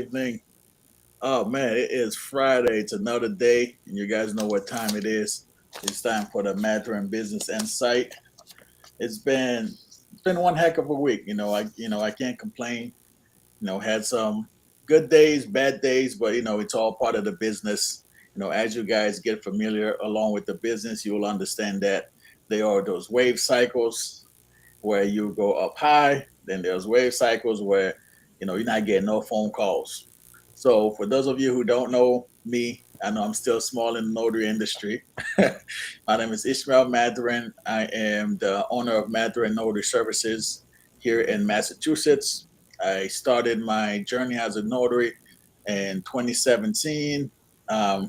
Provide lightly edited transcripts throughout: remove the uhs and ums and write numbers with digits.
evening. Oh man, it is Friday. It's another day, and you guys know what time it is. It's time for the Mandarin Business Insight. It's been one heck of a week. I can't complain. Had some good days, bad days, but it's all part of the business. As you guys get familiar along with the business, you will understand that there are those wave cycles where you go up high. Then there's wave cycles where you're not getting no phone calls. So for those of you who don't know me, I know I'm still small in the notary industry. My name is Ishmael Madarin. I am the owner of Madarin Notary Services here in Massachusetts. I started my journey as a notary in 2017.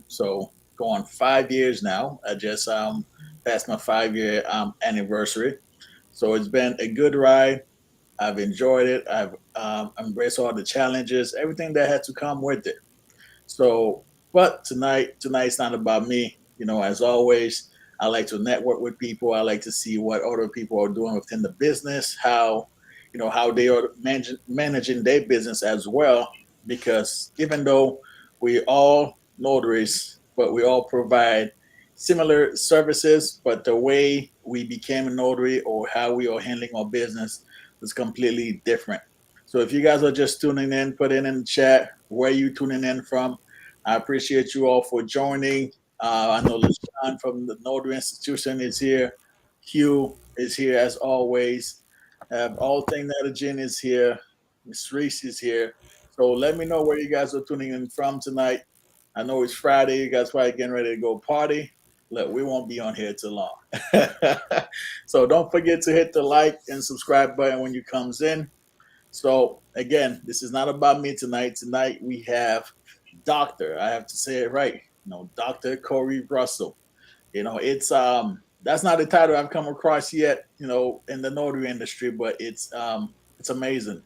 So going 5 years now. I just passed my 5 year anniversary. So it's been a good ride. I've enjoyed it. I've embraced all the challenges, everything that had to come with it. So, but tonight's not about me. As always, I like to network with people. I like to see what other people are doing within the business, how they are managing their business as well. Because even though we all notaries, but we all provide similar services, but the way we became a notary or how we are handling our business is completely different. So if you guys are just tuning in, put it in the chat where you tuning in from. I appreciate you all for joining. I know LaShawn from the Notary Institution is here. Hugh is here as always. All Thing Netagin is here. Miss Reese is here. So let me know where you guys are tuning in from tonight. I know it's Friday. You guys probably getting ready to go party. Look, we won't be on here too long. So don't forget to hit the like and subscribe button when you comes in. So again, this is not about me tonight. Tonight we have Doctor. I have to say it right. Dr. Cori Russell. It's that's not a title I've come across yet. In the notary industry, but it's amazing.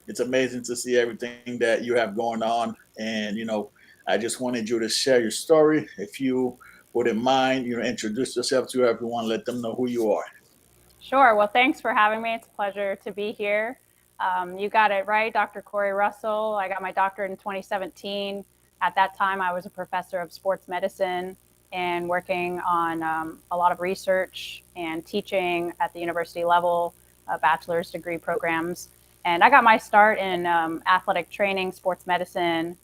It's amazing to see everything that you have going on, and I just wanted you to share your story. If you wouldn't mind, introduce yourself to everyone. Let them know who you are. Sure. Well, thanks for having me. It's a pleasure to be here. You got it right, Dr. Cori Russell. I got my doctorate in 2017. At that time, I was a professor of sports medicine and working on a lot of research and teaching at the university level, bachelor's degree programs. And I got my start in athletic training, sports medicine,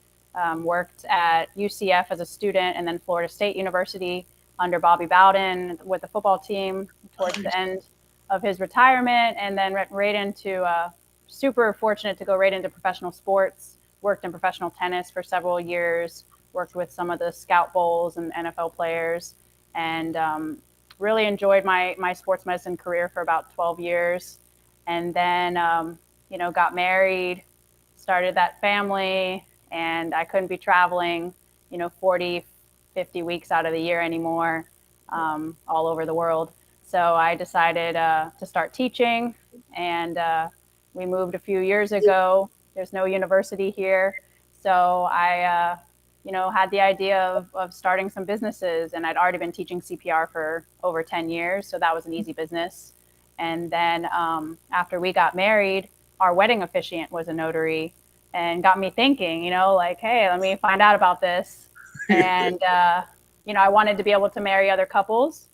worked at UCF as a student, and then Florida State University under Bobby Bowden with the football team towards the end of his retirement, and then right into super fortunate to go right into professional sports. Worked in professional tennis for several years. Worked with some of the Scout Bowls and NFL players, and really enjoyed my sports medicine career for about 12 years. And then got married, started that family, and I couldn't be traveling 40, 50 weeks out of the year anymore, all over the world. So I decided to start teaching, and we moved a few years ago. There's no university here, so I, had the idea of starting some businesses, and I'd already been teaching CPR for over 10 years, so that was an easy business. And then after we got married, our wedding officiant was a notary, and got me thinking, hey, let me find out about this. And I wanted to be able to marry other couples,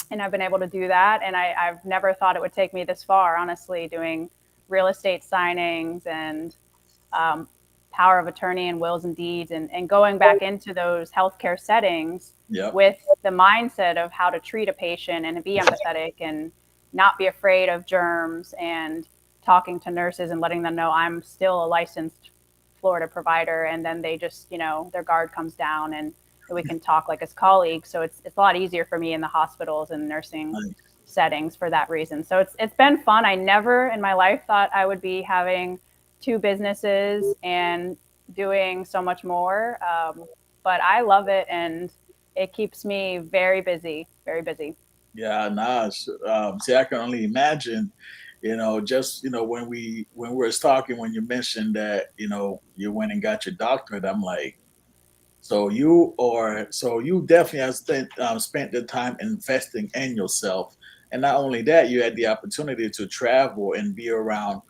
and I've been able to do that. And I've never thought it would take me this far, honestly, doing real estate signings and power of attorney and wills and deeds, and going back into those healthcare settings. Yep. With the mindset of how to treat a patient and be empathetic and not be afraid of germs, and talking to nurses and letting them know I'm still a licensed Florida provider. And then they just, their guard comes down, and we can talk like as colleagues. So it's a lot easier for me in the hospitals and nursing settings for that reason. So it's been fun. I never in my life thought I would be having two businesses and doing so much more. But I love it, and it keeps me very busy, very busy. Yeah, nah. See, I can only imagine. Just when we were talking, when you mentioned that you went and got your doctorate, I'm like, so you definitely have spent the time investing in yourself, and not only that, you had the opportunity to travel and be around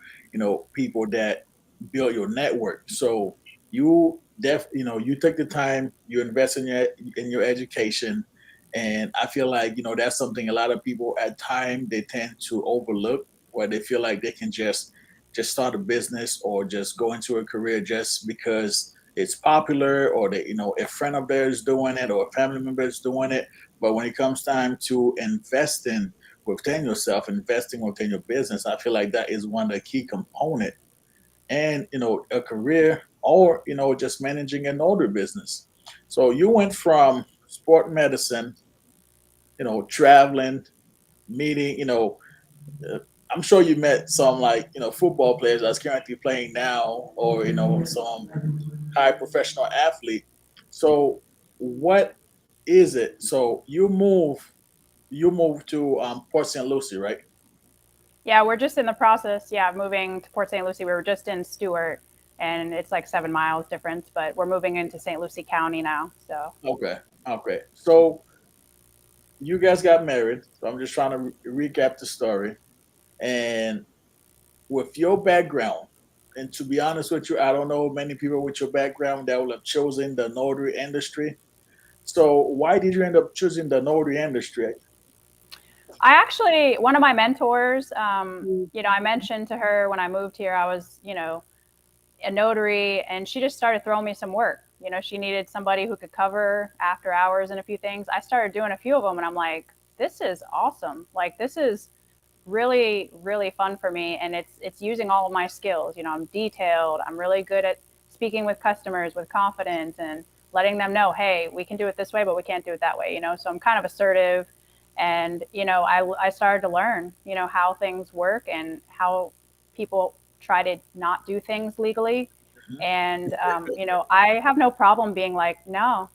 people that build your network. So you took the time, you invest in your education, and I feel like that's something a lot of people at time they tend to overlook, where they feel like they can just start a business or just go into a career just because it's popular, or that a friend of theirs doing it or a family member is doing it. But when it comes time to investing within yourself, investing within your business, I feel like that is one of the key component, and a career, or just managing an older business. So you went from sport medicine, traveling, meeting, uh, I'm sure you met some, like football players that's currently playing now, or some high professional athlete. So what is it? So you move to Port St. Lucie, right? Yeah, we're just in the process, yeah, of moving to Port St. Lucie. We were just in Stewart, and it's like 7 miles difference, but we're moving into St. Lucie County now. So Okay. Okay. So you guys got married. So I'm just trying to recap the story. And with your background, and to be honest with you, I don't know many people with your background that will have chosen the notary industry. So why did you end up choosing the notary industry? I actually, one of my mentors, I mentioned to her when I moved here, I was, a notary, and she just started throwing me some work. She needed somebody who could cover after hours and a few things. I started doing a few of them, and I'm like, this is awesome. Like, this is really, really fun for me, and it's using all of my skills. I'm detailed. I'm really good at speaking with customers with confidence and letting them know, hey, we can do it this way, but we can't do it that way. So I'm kind of assertive, and I started to learn, how things work and how people try to not do things legally. And I have no problem being like, no,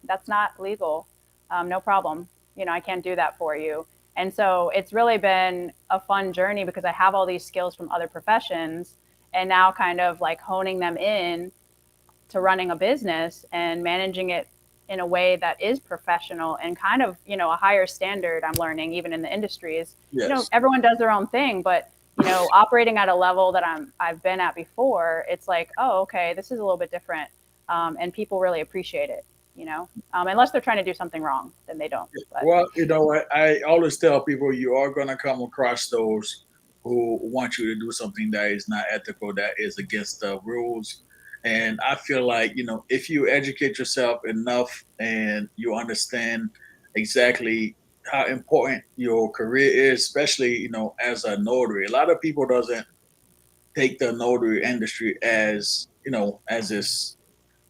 that's not legal. No problem. I can't do that for you. And so it's really been a fun journey because I have all these skills from other professions, and now kind of like honing them in to running a business and managing it in a way that is professional and kind of, a higher standard. I'm learning even in the industry is, Yes. everyone does their own thing, but operating at a level that I've been at before, it's like, oh, okay, this is a little bit different. And people really appreciate it, unless they're trying to do something wrong, then they don't. But Well, what I always tell people, you are going to come across those who want you to do something that is not ethical, that is against the rules. And I feel like, if you educate yourself enough and you understand exactly how important your career is, especially, as a notary, a lot of people doesn't take the notary industry as this,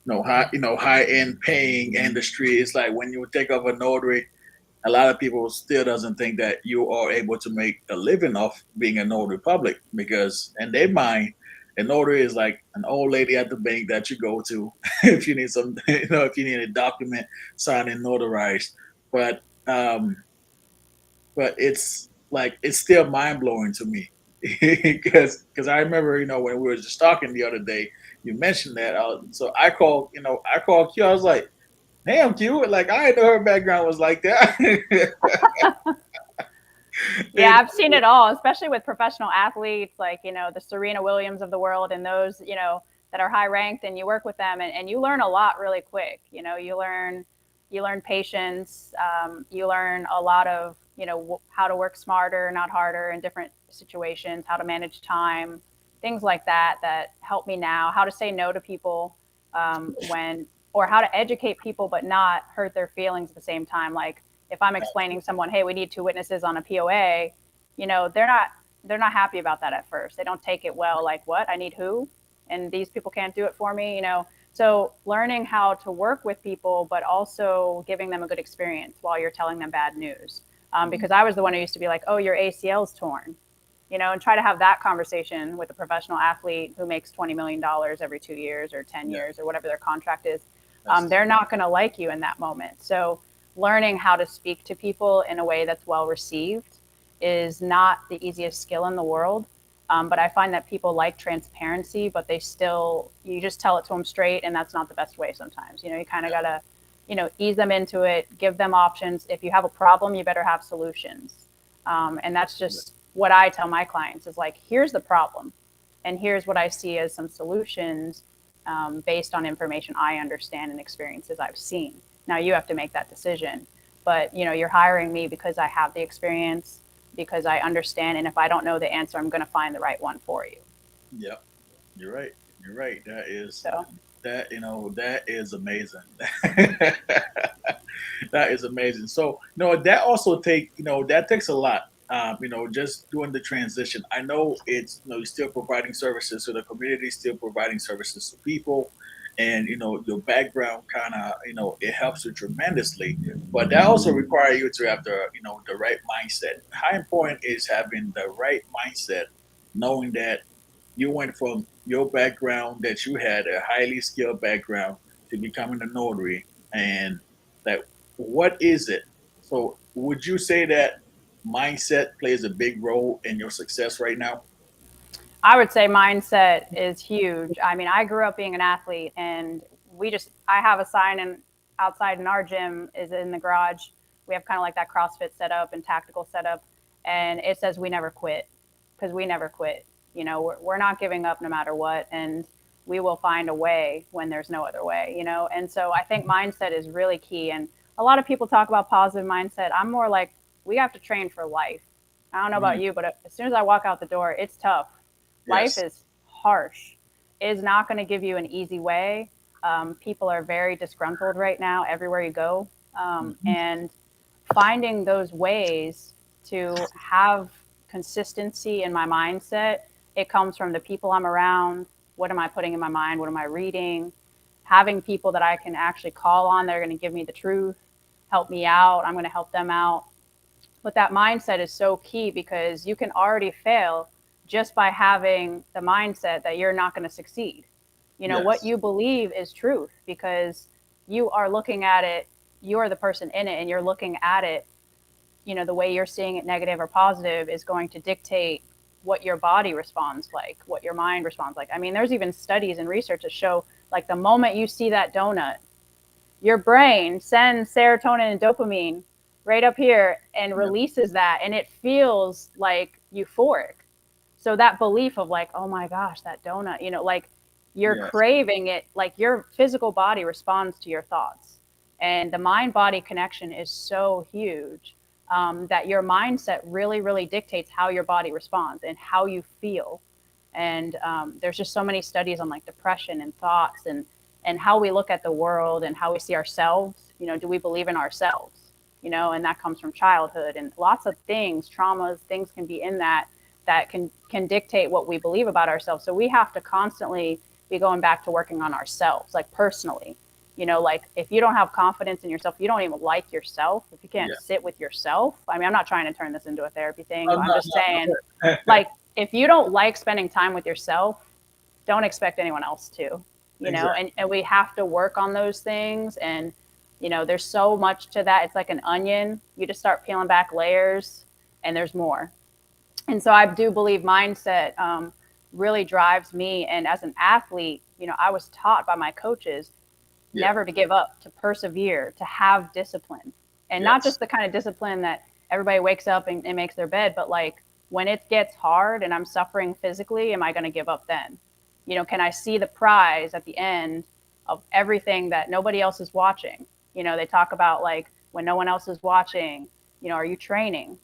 high end paying industry. It's like when you think of a notary, a lot of people still doesn't think that you are able to make a living off being a notary public, because in their mind, a notary is like an old lady at the bank that you go to if you need some, if you need a document signed and notarized. But um, but it's like it's still mind blowing to me because I remember when we were just talking the other day, you mentioned that. So I called Q. I was like, damn, Q, like I didn't know her background was like that. yeah, I've seen it all, especially with professional athletes like, the Serena Williams of the world and those, that are high ranked, and you work with them, and you learn a lot really quick. You learn patience. You learn a lot of, how to work smarter, not harder in different situations, how to manage time, things like that, that help me now, how to say no to people or how to educate people, but not hurt their feelings at the same time. Like, if I'm explaining someone, hey, we need 2 witnesses on a POA, they're not happy about that at first. They don't take it well. Like, what? I need who? And these people can't do it for me. So learning how to work with people, but also giving them a good experience while you're telling them bad news. Because I was the one who used to be like, oh, your ACL's torn, and try to have that conversation with a professional athlete who makes $20 million every 2 years or 10 Yeah, years or whatever their contract is. that's They're not going to like you in that moment. So learning how to speak to people in a way that's well received is not the easiest skill in the world. But I find that people like transparency, but you just tell it to them straight, and that's not the best way sometimes. You kind of got to, ease them into it, give them options. If you have a problem, you better have solutions. And that's just what I tell my clients is like, here's the problem, and here's what I see as some solutions. based on information I understand and experiences I've seen. Now you have to make that decision, but you're hiring me because I have the experience, because I understand, and if I don't know the answer, I'm going to find the right one for you. Yep. You're right. You're right. So That is amazing. That is amazing. So no, that also that takes a lot. Just doing the transition. I know it's you're still providing services to the community, still providing services to people, and your background kind of it helps you tremendously. But that also requires you to have the right mindset. How important is having the right mindset, knowing that you went from your background that you had a highly skilled background to becoming a notary, and that what is it? So would you say that mindset plays a big role in your success right now? I would say mindset is huge. I mean, I grew up being an athlete, and I have a sign outside in our gym is in the garage. We have kind of like that CrossFit setup and tactical setup, and it says we never quit, because we never quit. We're not giving up no matter what, and we will find a way when there's no other way. And so I think mindset is really key. And a lot of people talk about positive mindset. I'm more like, we have to train for life. I don't know about Mm, you, but as soon as I walk out the door, it's tough. Life yes. is harsh. It is not going to give you an easy way. People are very disgruntled right now everywhere you go. Mhm. And finding those ways to have consistency in my mindset, it comes from the people I'm around. What am I putting in my mind? What am I reading? Having people that I can actually call on, they're going to give me the truth, help me out. I'm going to help them out. But that mindset is so key, because you can already fail just by having the mindset that you're not going to succeed. What Yes. you believe is truth, because you are looking at it, you're the person in it, and you're looking at it. The way you're seeing it, negative or positive, is going to dictate what your body responds like, what your mind responds like. I mean, there's even studies and research that show, like, the moment you see that donut, your brain sends serotonin and dopamine right up here and Yep. releases that, and it feels like euphoric. So that belief of, like, oh my gosh, that donut, like, you're Yes. craving it, like, your physical body responds to your thoughts. And the mind body connection is so huge, that your mindset really, really dictates how your body responds and how you feel. And there's just so many studies on, like, depression and thoughts, and how we look at the world and how we see ourselves. Do we believe in ourselves? And that comes from childhood, and lots of things, traumas, things can be in that can dictate what we believe about ourselves. So we have to constantly be going back to working on ourselves, like, personally. Like, if you don't have confidence in yourself, you don't even like yourself, if you can't Yeah. sit with yourself. I mean, I'm not trying to turn this into a therapy thing, Oh, but I'm no, just no, saying, no. like, if you don't like spending time with yourself, don't expect anyone else to. Exactly. And we have to work on those things. And there's so much to that. It's like an onion. You just start peeling back layers, and there's more. And so I do believe mindset really drives me. And as an athlete, I was taught by my coaches Yeah. never to give up, to persevere, to have discipline. And not Yes. just the kind of discipline that everybody wakes up and makes their bed, but, like, when it gets hard and I'm suffering physically, am I going to give up then? Can I see the prize at the end of everything that nobody else is watching? They talk about, like, when no one else is watching, are you training?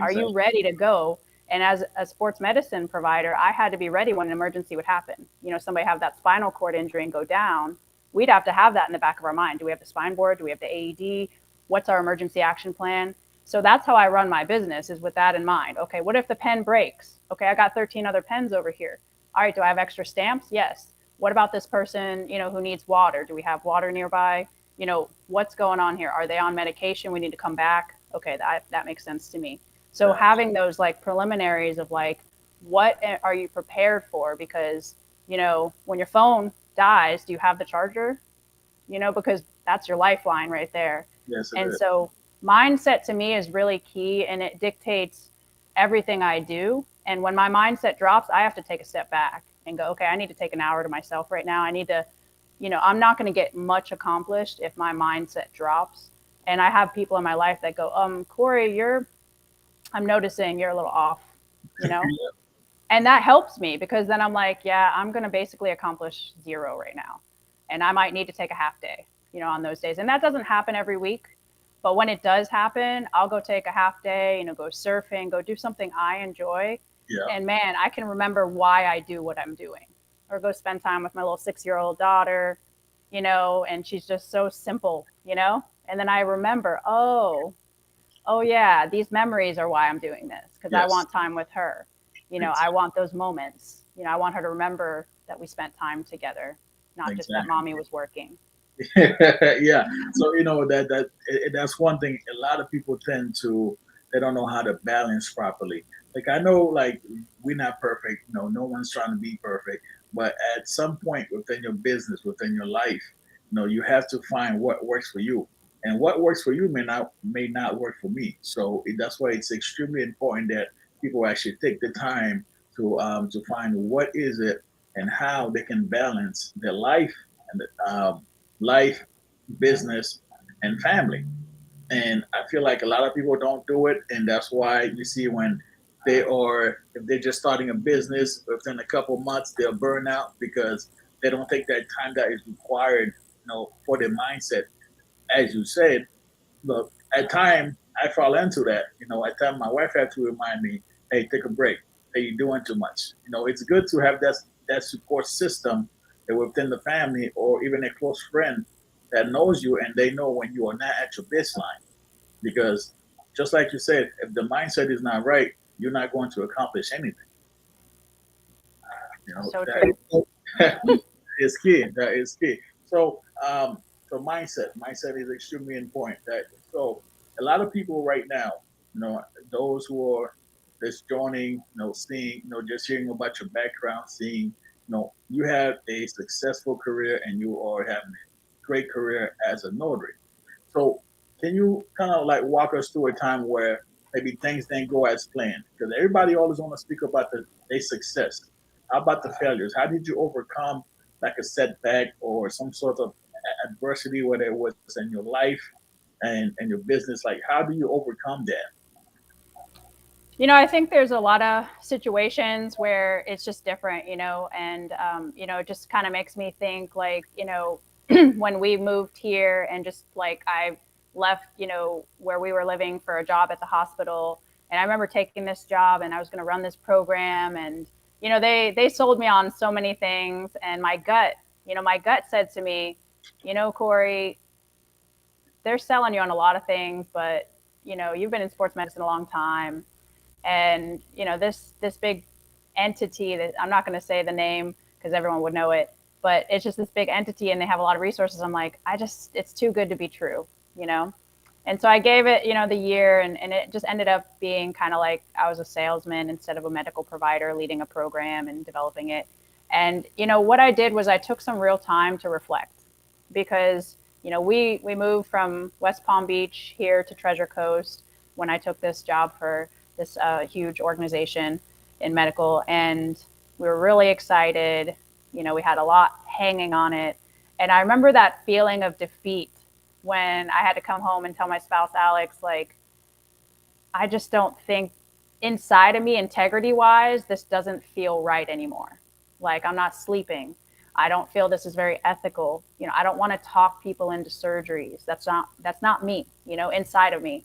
Are you Exactly. ready to go? And as a sports medicine provider, I had to be ready when an emergency would happen. Somebody have that spinal cord injury and go down. We'd have to have that in the back of our mind. Do we have the spine board? Do we have the AED? What's our emergency action plan? So that's how I run my business, is with that in mind. Okay, what if the pen breaks? Okay, I got 13 other pens over here. All right, do I have extra stamps? Yes. What about this person, who needs water? Do we have water nearby? What's going on here? Are they on medication? We need to come back. Okay, that makes sense to me. So Gotcha. having those, like, preliminaries of, like, what are you prepared for? Because, when your phone dies, do you have the charger? Because that's your lifeline right there. Yes, it And is. so mindset to me is really key, and it dictates everything I do. And when my mindset drops, I have to take a step back and go, okay, I need to take an hour to myself right now. I need to, I'm not going to get much accomplished if my mindset drops. And I have people in my life that go, Cori, I'm noticing you're a little off, you know? And that helps me because then I'm like, yeah, I'm going to basically accomplish zero right now. And I might need to take a half day, on those days. And that doesn't happen every week. But when it does happen, I'll go take a half day, go surfing, go do something I enjoy. Yeah. And man, I can remember why I do what I'm doing. Or go spend time with my little 6-year-old daughter, and she's just so simple. And then I remember, oh yeah, these memories are why I'm doing this because I Yes. want time with her. I Exactly. want those moments. I want her to remember that we spent time together, not just that Exactly. mommy was working. Yeah. So that's one thing. A lot of people tend to they don't know how to balance properly. Like I know, like we're not perfect. No one's trying to be perfect. But at some point within your business, within your life, you have to find what works for you, and what works for you may not work for me. So that's why it's extremely important that people actually take the time to find what is it and how they can balance their life and life, business, and family. And I feel like a lot of people don't do it, and that's why you see when if they're just starting a business, within a couple months they'll burn out because they don't take that time that is required, for their mindset. As you said, look, at time I fall into that. At time my wife had to remind me, "Hey, take a break. Hey, you're doing too much." It's good to have that support system that within the family or even a close friend that knows you and they know when you are not at your baseline. Because just like you said, if the mindset is not right, you're not going to accomplish anything. So true. That is key. That is key. So, so mindset is extremely important. So a lot of people right now, you know, those who are just joining, seeing, just hearing about your background, seeing, you have a successful career and you are having a great career as a notary. So can you kind of like walk us through a time where maybe things didn't go as planned? Because everybody always want to speak about their success. How about the failures? How did you overcome like a setback or some sort of adversity, whether it was in your life and your business? Like, how do you overcome that? I think there's a lot of situations where it's just different, and, it just kind of makes me think like, when we moved here and just like I left, where we were living for a job at the hospital. And I remember taking this job and I was going to run this program. And, they sold me on so many things. And my gut said to me, Cori, they're selling you on a lot of things, but, you've been in sports medicine a long time, and this big entity that I'm not going to say the name because everyone would know it, but it's just this big entity and they have a lot of resources. I'm like, it's too good to be true. And so I gave it, the year, and it just ended up being kind of like I was a salesman instead of a medical provider leading a program and developing it. And what I did was I took some real time to reflect because we moved from West Palm Beach here to Treasure Coast when I took this job for this huge organization in medical, and we were really excited. We had a lot hanging on it, and I remember that feeling of defeat when I had to come home and tell my spouse Alex, like, I just don't think inside of me, integrity wise, this doesn't feel right anymore. Like, I'm not sleeping. I don't feel this is very ethical. I don't want to talk people into surgeries. That's not me, inside of me.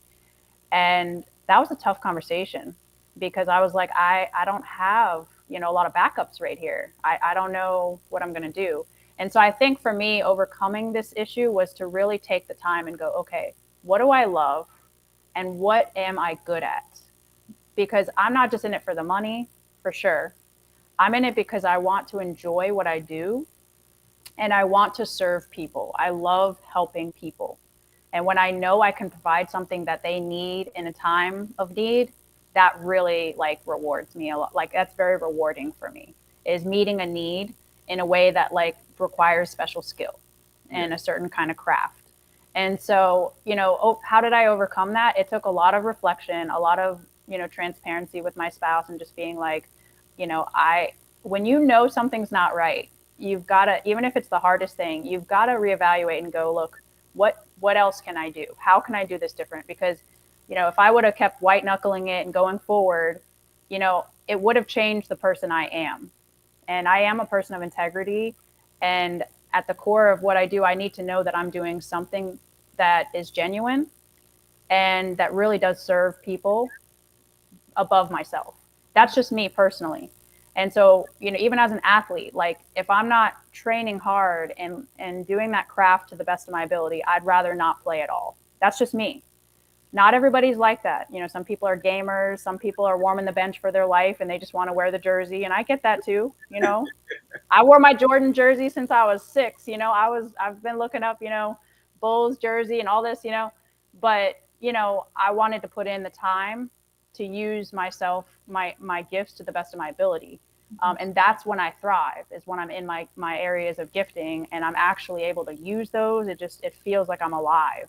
And that was a tough conversation because I was like, I don't have, a lot of backups right here. I don't know what I'm going to do. And so I think for me, overcoming this issue was to really take the time and go, okay, what do I love? And what am I good at? Because I'm not just in it for the money, for sure. I'm in it because I want to enjoy what I do and I want to serve people. I love helping people. And when I know I can provide something that they need in a time of need, that really like rewards me a lot. Like that's very rewarding for me is meeting a need in a way that like requires special skill Yeah. and a certain kind of craft. And so, how did I overcome that? It took a lot of reflection, a lot of, transparency with my spouse and just being like, when something's not right, you've got to, even if it's the hardest thing, you've got to reevaluate and go, look, what else can I do? How can I do this different? Because, if I would have kept white knuckling it and going forward, it would have changed the person I am. And I am a person of integrity. And at the core of what I do, I need to know that I'm doing something that is genuine and that really does serve people above myself. That's just me personally. And so, even as an athlete, like if I'm not training hard and doing that craft to the best of my ability, I'd rather not play at all. That's just me. Not everybody's like that. Some people are gamers, some people are warming the bench for their life and they just want to wear the jersey. And I get that too. I wore my Jordan jersey since I was 6. I've been looking up, Bulls jersey and all this. But, I wanted to put in the time to use my gifts to the best of my ability. And that's when I thrive, is when I'm in my areas of gifting and I'm actually able to use those. It feels like I'm alive.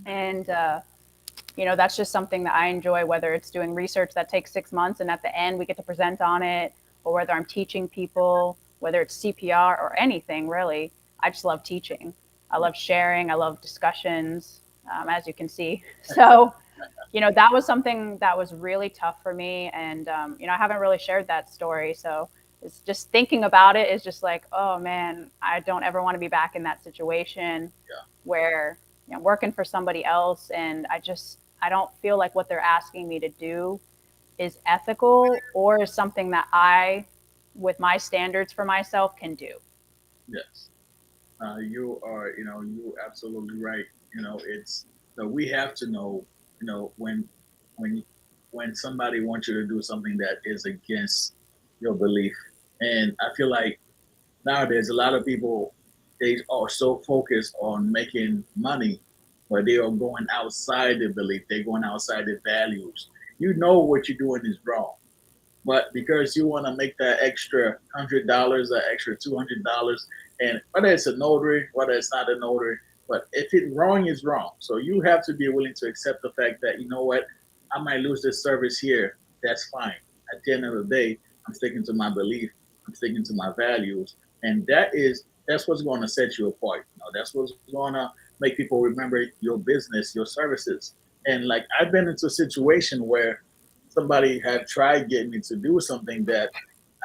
And, that's just something that I enjoy, whether it's doing research that takes 6 months and at the end we get to present on it, or whether I'm teaching people, whether it's CPR or anything really. I just love teaching. I love sharing. I love discussions, as you can see. So, that was something that was really tough for me. And, I haven't really shared that story. So it's just thinking about it is just like, oh man, I don't ever want to be back in that situation where I'm working for somebody else. And I don't feel like what they're asking me to do is ethical or is something that I, with my standards for myself, can do. Yes. You absolutely right. It's we have to know, when when when somebody wants you to do something that is against your belief. And I feel like nowadays a lot of people, they are so focused on making money, but they are going outside their belief. They're going outside their values. What you're doing is wrong, but because you want to make that extra $100, that extra $200, and whether it's a notary, whether it's not a notary, but if it's wrong, is wrong. So you have to be willing to accept the fact that, what, I might lose this service here. That's fine. At the end of the day, I'm sticking to my belief. I'm sticking to my values, and that's what's going to set you apart. That's what's going to make people remember your business, your services. And like, I've been into a situation where somebody had tried getting me to do something that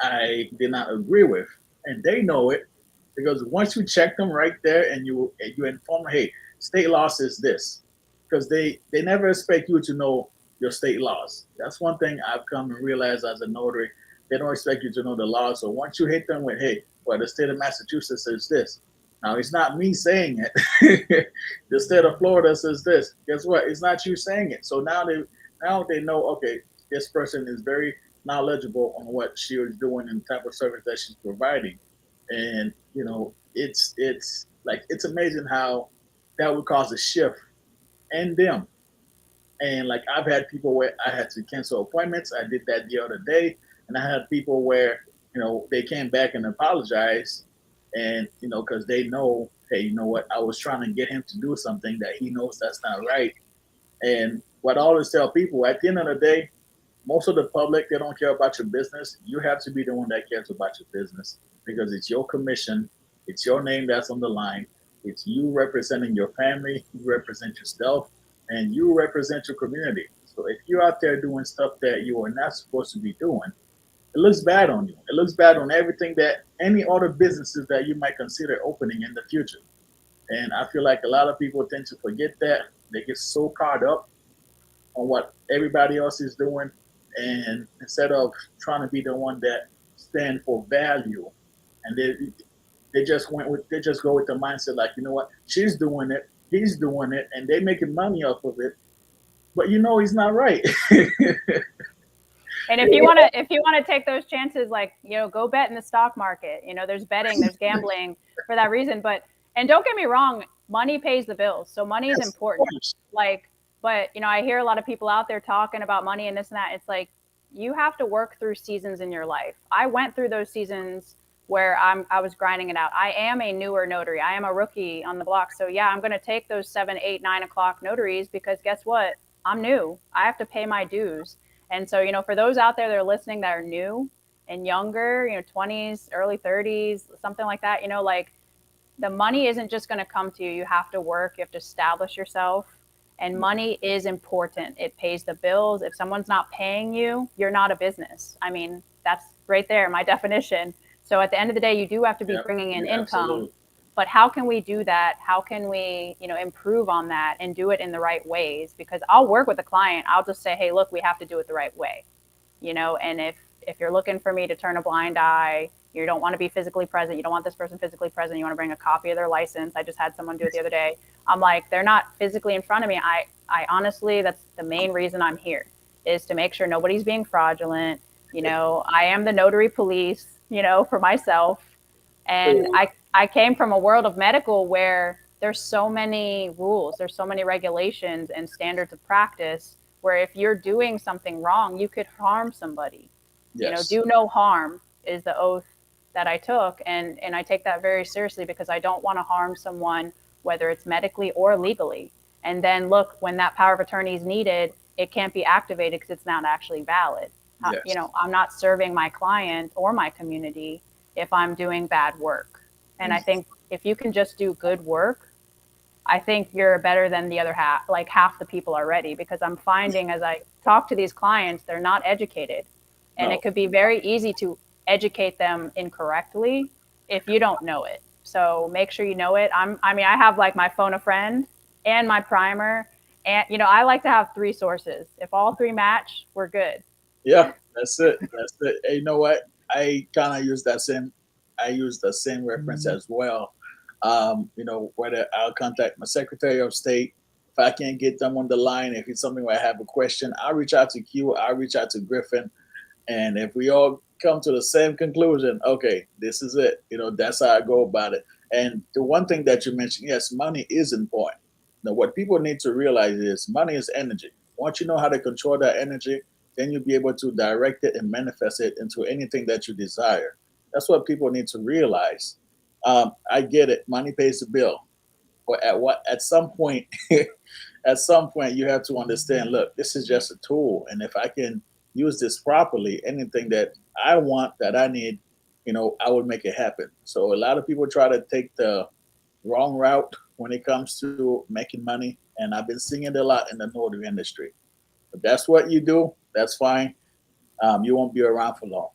I did not agree with, and they know it, because once you check them right there and you inform them, hey, state law is this, because they never expect you to know your state laws. That's one thing I've come to realize as a notary. They don't expect you to know the law. So once you hit them with, hey, well, the state of Massachusetts says this. Now, it's not me saying it. The state of Florida says this. Guess what? It's not you saying it. So now they know, okay, this person is very knowledgeable on what she is doing and the type of service that she's providing. And it's amazing how that would cause a shift in them. And like, I've had people where I had to cancel appointments. I did that the other day. And I had people where, they came back and apologized. And, because they know, hey, you know what, I was trying to get him to do something that he knows that's not right. And what I always tell people, at the end of the day, most of the public, they don't care about your business. You have to be the one that cares about your business, because it's your commission, it's your name that's on the line, it's you representing your family, you represent yourself, and you represent your community. So if you're out there doing stuff that you are not supposed to be doing, it looks bad on you. It looks bad on everything, that any other businesses that you might consider opening in the future. And I feel like a lot of people tend to forget that. They get so caught up on what everybody else is doing, and instead of trying to be the one that stand for value, and they just go with the mindset like, what, she's doing it, he's doing it, and they making money off of it, but he's not right. And if you want to take those chances, like, go bet in the stock market. There's betting, there's gambling for that reason. And don't get me wrong, money pays the bills. So money is Yes, of important. course. Like, but I hear a lot of people out there talking about money and this and that. It's like, you have to work through seasons in your life. I went through those seasons where I was grinding it out. I am a newer notary. I am a rookie on the block. So yeah, I'm going to take those 7, 8, 9 o'clock notaries, because guess what? I'm new. I have to pay my dues. And so, for those out there that are listening that are new and younger, 20s, early 30s, something like that, like, the money isn't just going to come to you. You have to work, you have to establish yourself. And money is important. It pays the bills. If someone's not paying you, you're not a business. I mean, that's right there, my definition. So at the end of the day, you do have to be Yeah. bringing in Yeah. income. Absolutely. But how can we do that? How can we, improve on that and do it in the right ways? Because I'll work with a client. I'll just say, hey, look, we have to do it the right way. And if you're looking for me to turn a blind eye, you don't want to be physically present, you don't want this person physically present, you want to bring a copy of their license. I just had someone do it the other day. I'm like, they're not physically in front of me. I honestly, that's the main reason I'm here, is to make sure nobody's being fraudulent. I am the notary police, for myself. And I came from a world of medical where there's so many rules, there's so many regulations and standards of practice, where if you're doing something wrong, you could harm somebody. Yes. Do no harm is the oath that I took. And I take that very seriously, because I don't want to harm someone, whether it's medically or legally. And then look, when that power of attorney is needed, it can't be activated because it's not actually valid. Yes. I'm not serving my client or my community if I'm doing bad work. And I And think if you can just do good work, I think you're better than the other half, like half the people already, because I'm finding as I talk to these clients, they're not educated. And it no. could be very easy to educate them incorrectly if you don't know it. So make sure you know it. I have like my phone a friend and my primer. And, I like to have three sources. If all three match, we're good. Yeah. That's it. That's it. And you know what? I kind of use that same. I use the same reference as well. Whether I'll contact my Secretary of State if I can't get them on the line. If it's something where I have a question, I'll reach out to Q. I'll reach out to Griffin. And if we all come to the same conclusion, okay, this is it. That's how I go about it. And the one thing that you mentioned, yes, money is important. Now, what people need to realize is money is energy. Once you know how to control that energy, then you'll be able to direct it and manifest it into anything that you desire. That's what people need to realize. I get it. Money pays the bill. But at some point, at some point you have to understand, look, this is just a tool. And if I can use this properly, anything that I want, that I need, I would make it happen. So a lot of people try to take the wrong route when it comes to making money. And I've been seeing it a lot in the notary industry. If that's what you do, that's fine. You won't be around for long.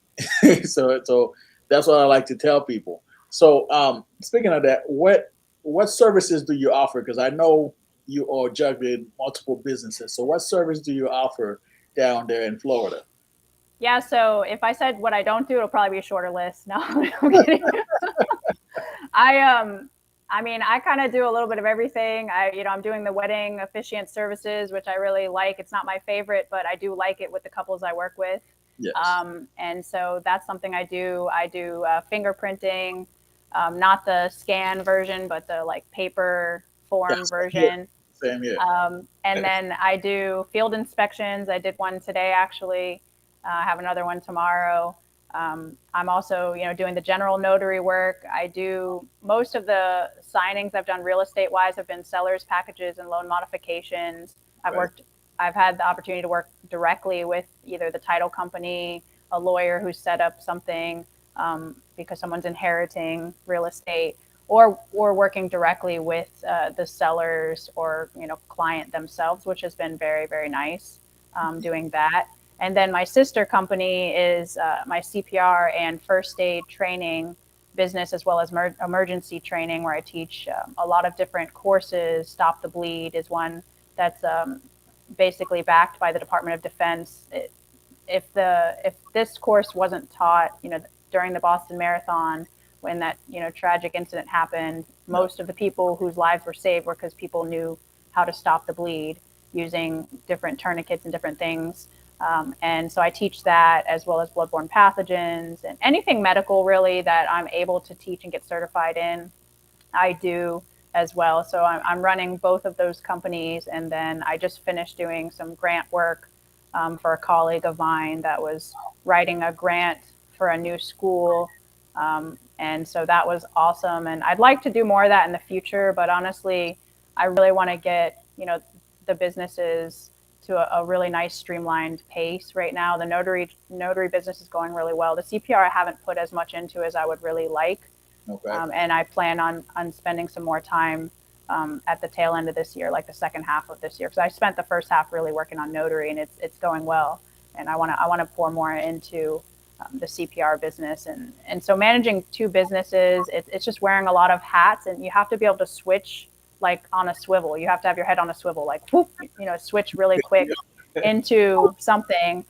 So that's what I like to tell people. So speaking of that, what services do you offer? Because I know you are juggling multiple businesses. So what service do you offer down there in Florida? Yeah. So if I said what I don't do, it'll probably be a shorter list. No, I'm kidding. I I kind of do a little bit of everything. I'm doing the wedding officiant services, which I really like. It's not my favorite, but I do like it with the couples I work with. Yes. And so that's something I do. I do fingerprinting, not the scan version, but the like paper form That's same here. version. Same here. And then I do field inspections. I did one today, actually. I have another one tomorrow. I'm also, doing the general notary work. I do most of the signings I've done real estate wise have been sellers packages and loan modifications. Right. I've had the opportunity to work directly with either the title company, a lawyer who set up something because someone's inheriting real estate, or working directly with the sellers or client themselves, which has been very, very nice doing that. And then my sister company is my CPR and first aid training business, as well as emergency training, where I teach a lot of different courses. Stop the Bleed is one that's basically backed by the Department of Defense. If this course wasn't taught, during the Boston Marathon, when that tragic incident happened, most of the people whose lives were saved were because people knew how to stop the bleed using different tourniquets and different things. And so I teach that, as well as bloodborne pathogens and anything medical really that I'm able to teach and get certified in, I do as well. So I'm running both of those companies. And then I just finished doing some grant work for a colleague of mine that was writing a grant for a new school. And so that was awesome. And I'd like to do more of that in the future. But honestly, I really want to get, the businesses to a really nice streamlined pace right now. The notary business is going really well. The CPR I haven't put as much into as I would really like. Okay. And I plan on spending some more time at the tail end of this year, like the second half of this year, because I spent the first half really working on notary, and it's going well, and I want to pour more into the CPR business, and so managing two businesses, it's just wearing a lot of hats, and you have to be able to switch like on a swivel. You have to have your head on a swivel, like whoop, switch really quick into something.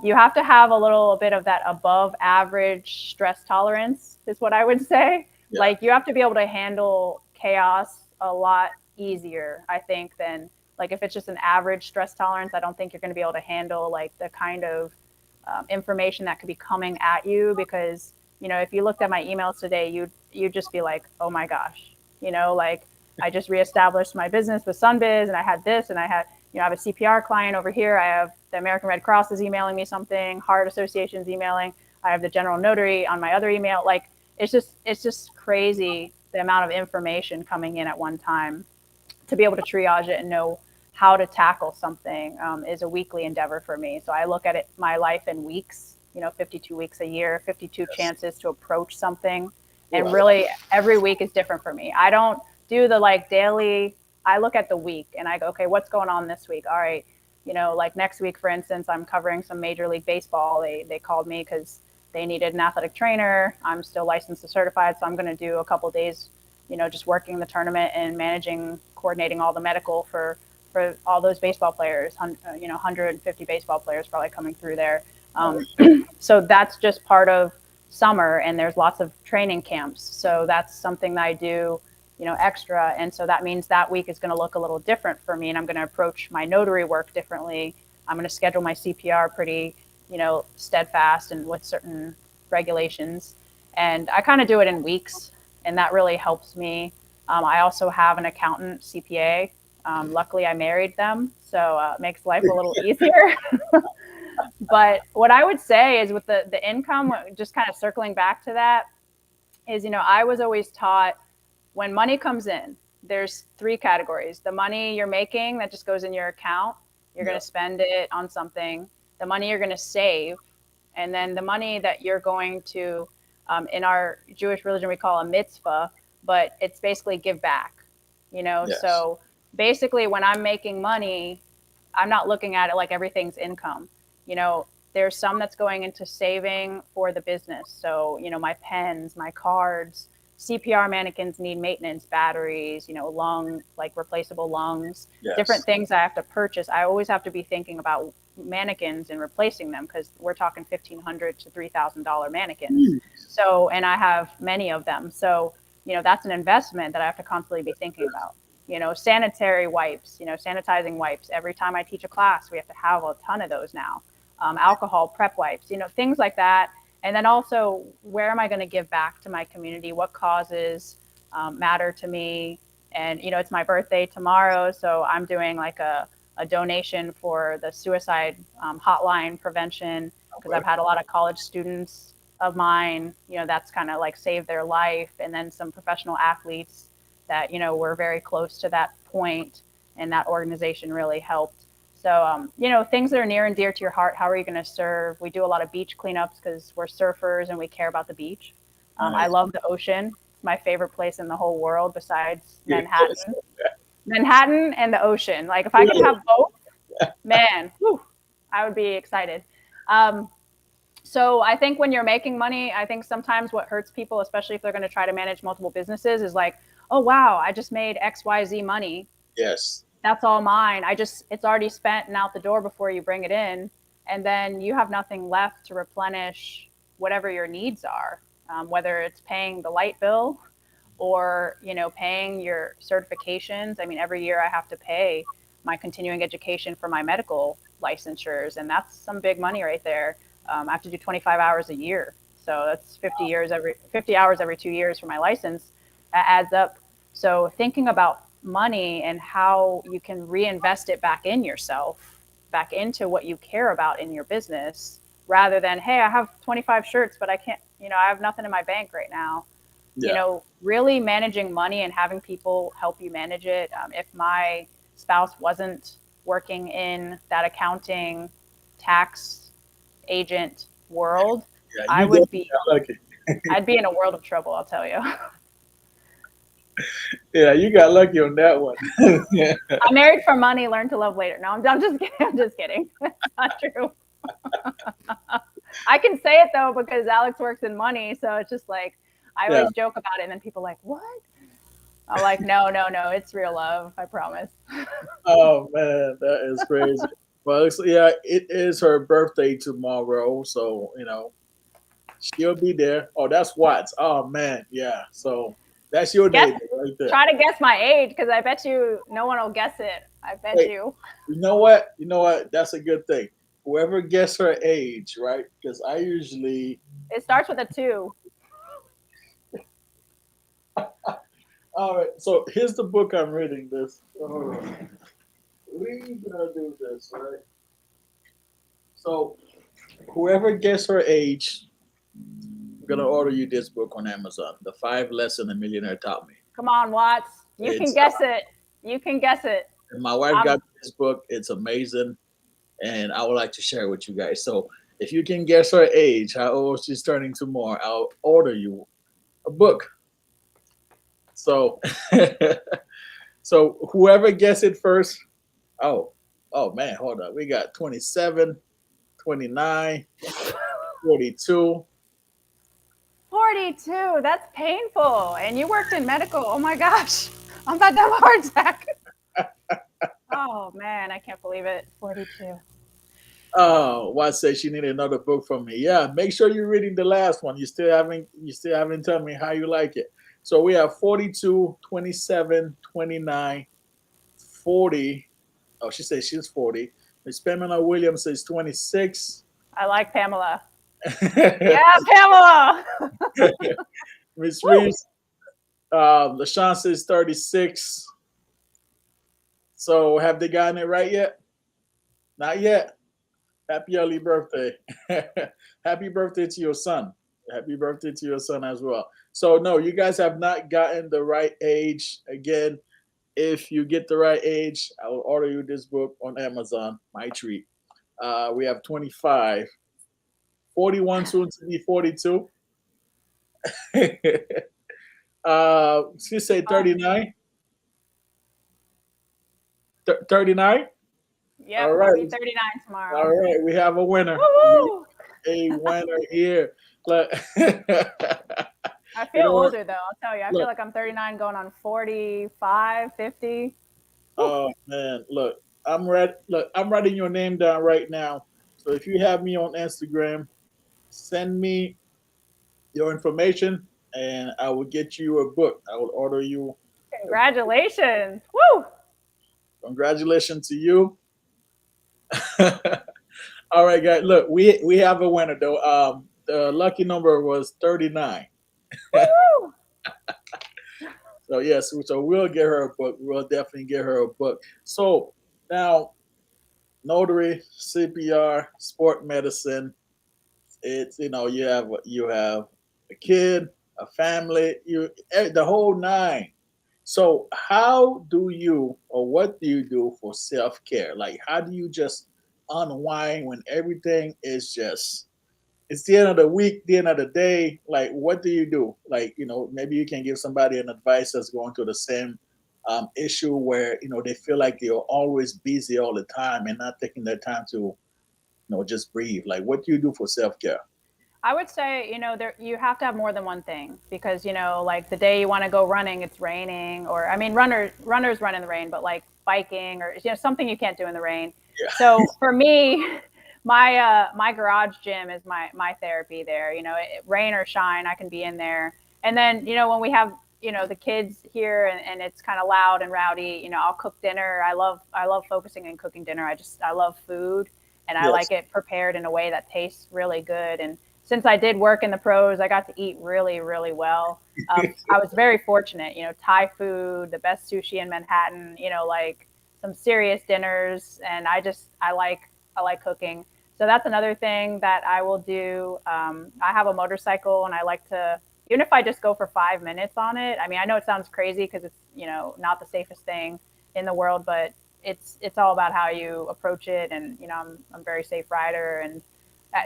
You have to have a little bit of that above average stress tolerance, is what I would say. Yeah. Like you have to be able to handle chaos a lot easier, I think, than like if it's just an average stress tolerance. I don't think you're going to be able to handle like the kind of information that could be coming at you, because if you looked at my emails today, you'd just be like, oh my gosh, like I just reestablished my business with Sunbiz, and I had this, and I had I have a CPR client over here. I have the American Red Cross is emailing me something, Heart Association's emailing. I have the General Notary on my other email. Like it's just crazy the amount of information coming in at one time. To be able to triage it and know how to tackle something is a weekly endeavor for me. So I look at it, my life in weeks, 52 weeks a year, 52 chances to approach something. And really every week is different for me. I don't do the like daily, I look at the week and I go, okay, what's going on this week? All right. Like next week, for instance, I'm covering some Major League Baseball. They called me because they needed an athletic trainer. I'm still licensed and certified. So I'm going to do a couple days, just working the tournament and coordinating all the medical for all those baseball players, 150 baseball players probably coming through there. So that's just part of summer, and there's lots of training camps. So that's something that I do, extra. And so that means that week is going to look a little different for me, and I'm going to approach my notary work differently. I'm going to schedule my CPR pretty, steadfast and with certain regulations. And I kind of do it in weeks, and that really helps me. I also have an accountant, CPA. Luckily, I married them, so it makes life a little easier. But what I would say is with the income, just kind of circling back to that, is, I was always taught when money comes in, there's three categories. The money you're making that just goes in your account, you're going to spend it on something. The money you're going to save, and then the money that you're going to, in our Jewish religion, we call a mitzvah, but it's basically give back, Yes. So basically when I'm making money, I'm not looking at it like everything's income. There's some that's going into saving for the business. So, my pens, my cards, CPR mannequins need maintenance, batteries, like replaceable lungs, different things I have to purchase. I always have to be thinking about mannequins and replacing them, because we're talking $1,500 to $3,000 mannequins. So, and I have many of them. So, that's an investment that I have to constantly be thinking about. Sanitary wipes, sanitizing wipes. Every time I teach a class, we have to have a ton of those now. Alcohol, prep wipes, things like that. And then also, where am I going to give back to my community? What causes matter to me? And, it's my birthday tomorrow, so I'm doing like a donation for the suicide hotline prevention, because I've had a lot of college students of mine, that's kind of like saved their life. And then some professional athletes that, were very close to that point, and that organization really helped. So, things that are near and dear to your heart, how are you going to serve? We do a lot of beach cleanups because we're surfers and we care about the beach. I love the ocean. It's my favorite place in the whole world besides Manhattan. Manhattan and the ocean. Like if I could have both, man, whew, I would be excited. So I think when you're making money, I think sometimes what hurts people, especially if they're going to try to manage multiple businesses, is like, oh, wow, I just made XYZ money. Yes. That's all mine. It's already spent and out the door before you bring it in. And then you have nothing left to replenish whatever your needs are, whether it's paying the light bill or, paying your certifications. I mean, every year I have to pay my continuing education for my medical licensures, and that's some big money right there. I have to do 25 hours a year. So that's 50 hours every 2 years for my license. That adds up. So thinking about money and how you can reinvest it back in yourself, back into what you care about in your business, rather than, hey, I have 25 shirts, but I can't, I have nothing in my bank right now. Really managing money and having people help you manage it. If my spouse wasn't working in that accounting, tax agent world, I would be, I'd be in a world of trouble, I'll tell you. Yeah, you got lucky on that one. Yeah. I'm married for money, learn to love later. No, I'm just kidding. I'm just kidding. That's not true. I can say it though because Alex works in money, so it's just like I Yeah. always joke about it, and then people are like, "What?" I'm like, "No, no, no. It's real love. I promise." Oh man, that is crazy. Well, yeah, it is her birthday tomorrow, so she'll be there. Oh, that's Watts. Oh man, yeah. So that's your Guess, neighbor right there. try to guess my age because I bet you no one will guess it. I bet Hey, you. you know what? You know what? That's a good thing. Whoever guess her age, right? Because I usually. It starts with a two. All right. So here's the book I'm reading. This. Hold on. We gonna do this, right? So whoever guess her age, I'm gonna order you this book on Amazon. The Five Lesson a Millionaire Taught Me. Come on, Watts. You can It's guess it. You can guess it. my wife got Um, me this book. It's amazing, and I would like to share it with you guys. So if you can guess her age, how old she's turning tomorrow, I'll order you a book. So so whoever gets it first. Oh, oh man, hold on. We got 27, 29, 42. 42. That's painful. And you worked in medical. Oh my gosh. I'm about to have a heart attack. Oh man, I can't believe it. 42. Oh, why say she needed another book from me? Yeah, make sure you're reading the last one. You still haven't told me how you like it. So we have 42, 27, 29, 40. Oh, she says she's 40. Miss Pamela Williams says 26. I like Pamela. Yeah, Pamela. Miss Woo. Reeves, LaShawn says 36. So have they gotten it right yet? Not yet. Happy early birthday. Happy birthday to your son. Happy birthday to your son as well. So, no, you guys have not gotten the right age. Again, if you get the right age, I will order you this book on Amazon. My treat. We have 25, 41 soon to be 42. She say Oh, 39. 39? yep, All I'll right. be 39 All tomorrow. right. We have a winner. We Woo! have a winner here. Look. I You feel know what? older though. I'll tell you. I feel Look, like I'm 39 going on 45, 50. Woo. oh man, look, I'm ready. Look, I'm writing your name down right now. So if you have me on Instagram, send me your information, and I will get you a book. I will order you. Congratulations. Woo! Congratulations to you. All right, guys. Look, we have a winner though. The lucky number was 39. Woo! So yes, so we'll get her a book. We'll definitely get her a book. So now, notary, CPR, sport medicine. It's you have a kid, a family, the whole nine. So how do you or what do you do for self care? Like how do you just unwind when everything is just it's the end of the week, the end of the day. Like what do you do? Like maybe you can give somebody an advice that's going through the same issue where they feel like they're always busy all the time and not taking their time to just breathe. Like what do you do for self care? I would say, there you have to have more than one thing because, like the day you want to go running, it's raining, or I mean, runners run in the rain, but like biking or something you can't do in the rain. So for me, my garage gym is my therapy there. Rain or shine, I can be in there. And then when we have the kids here and it's kind of loud and rowdy, I'll cook dinner. I love focusing on cooking dinner. I love food and I Yes. like it prepared in a way that tastes really good. And since I did work in the pros, I got to eat really, really well. I was very fortunate, Thai food, the best sushi in Manhattan, like some serious dinners. And I like cooking. So that's another thing that I will do. I have a motorcycle and I like to, even if I just go for 5 minutes on it. I mean, I know it sounds crazy because it's, not the safest thing in the world, but it's all about how you approach it. And, I'm a very safe rider and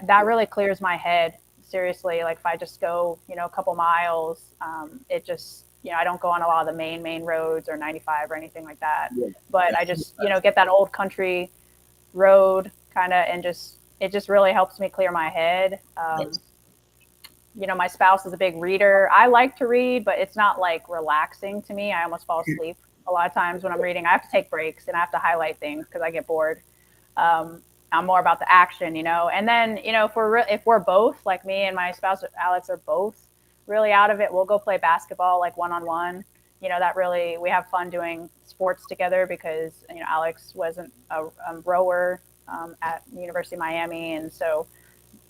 that really clears my head. Seriously, like if I just go, a couple miles, it just I don't go on a lot of the main roads or 95 or anything like that. Yeah. But I just, get that old country road kind of, and it just really helps me clear my head. Yes. My spouse is a big reader. I like to read, but it's not like relaxing to me. I almost fall asleep a lot of times when I'm reading. I have to take breaks and I have to highlight things because I get bored. Um, I'm more about the action, And then, if we're both, like me and my spouse Alex are both really out of it, we'll go play basketball like one on one. That really, we have fun doing sports together because Alex wasn't a rower at the University of Miami, and so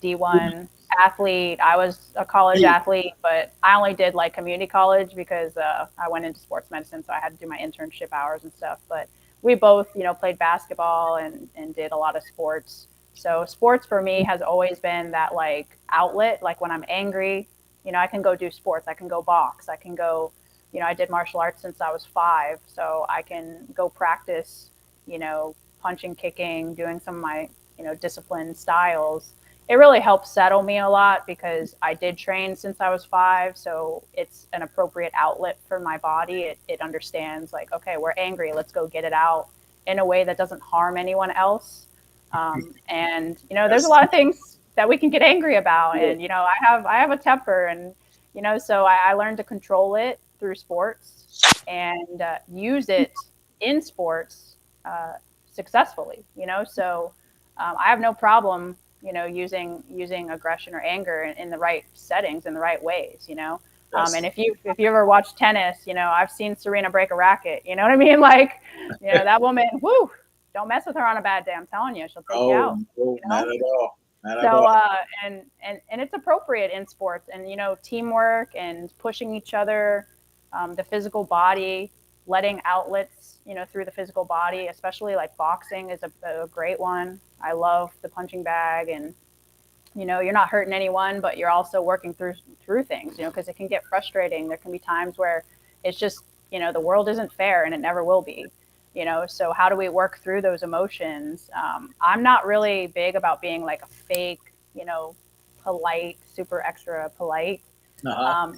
D1 athlete. I was a college athlete, but I only did like community college because I went into sports medicine, so I had to do my internship hours and stuff. But we both, played basketball and did a lot of sports. So sports for me has always been that like outlet. Like when I'm angry, I can go do sports. I can go box. I can go, I did martial arts since I was 5, so I can go practice, punching, kicking, doing some of my, discipline styles. It really helps settle me a lot because I did train since I was 5. So it's an appropriate outlet for my body. It understands like, okay, we're angry. Let's go get it out in a way that doesn't harm anyone else. And, there's a lot of things that we can get angry about. And, I have a temper and, so I learned to control it through sports and use it in sports successfully, so I have no problem using aggression or anger in the right settings, in the right ways, Yes. and if you ever watch tennis, I've seen Serena break a racket, you know what I mean? Like, that woman, whoo, don't mess with her on a bad day. I'm telling you, she'll take you Oh, out, no, not at all. Not at so, all. and it's appropriate in sports and, teamwork and pushing each other, the physical body, letting outlets, through the physical body, especially like boxing is a great one. I love the punching bag and, you're not hurting anyone, but you're also working through things, because it can get frustrating. There can be times where it's just, the world isn't fair and it never will be. So how do we work through those emotions? I'm not really big about being like a fake, polite, super extra polite. Uh-huh.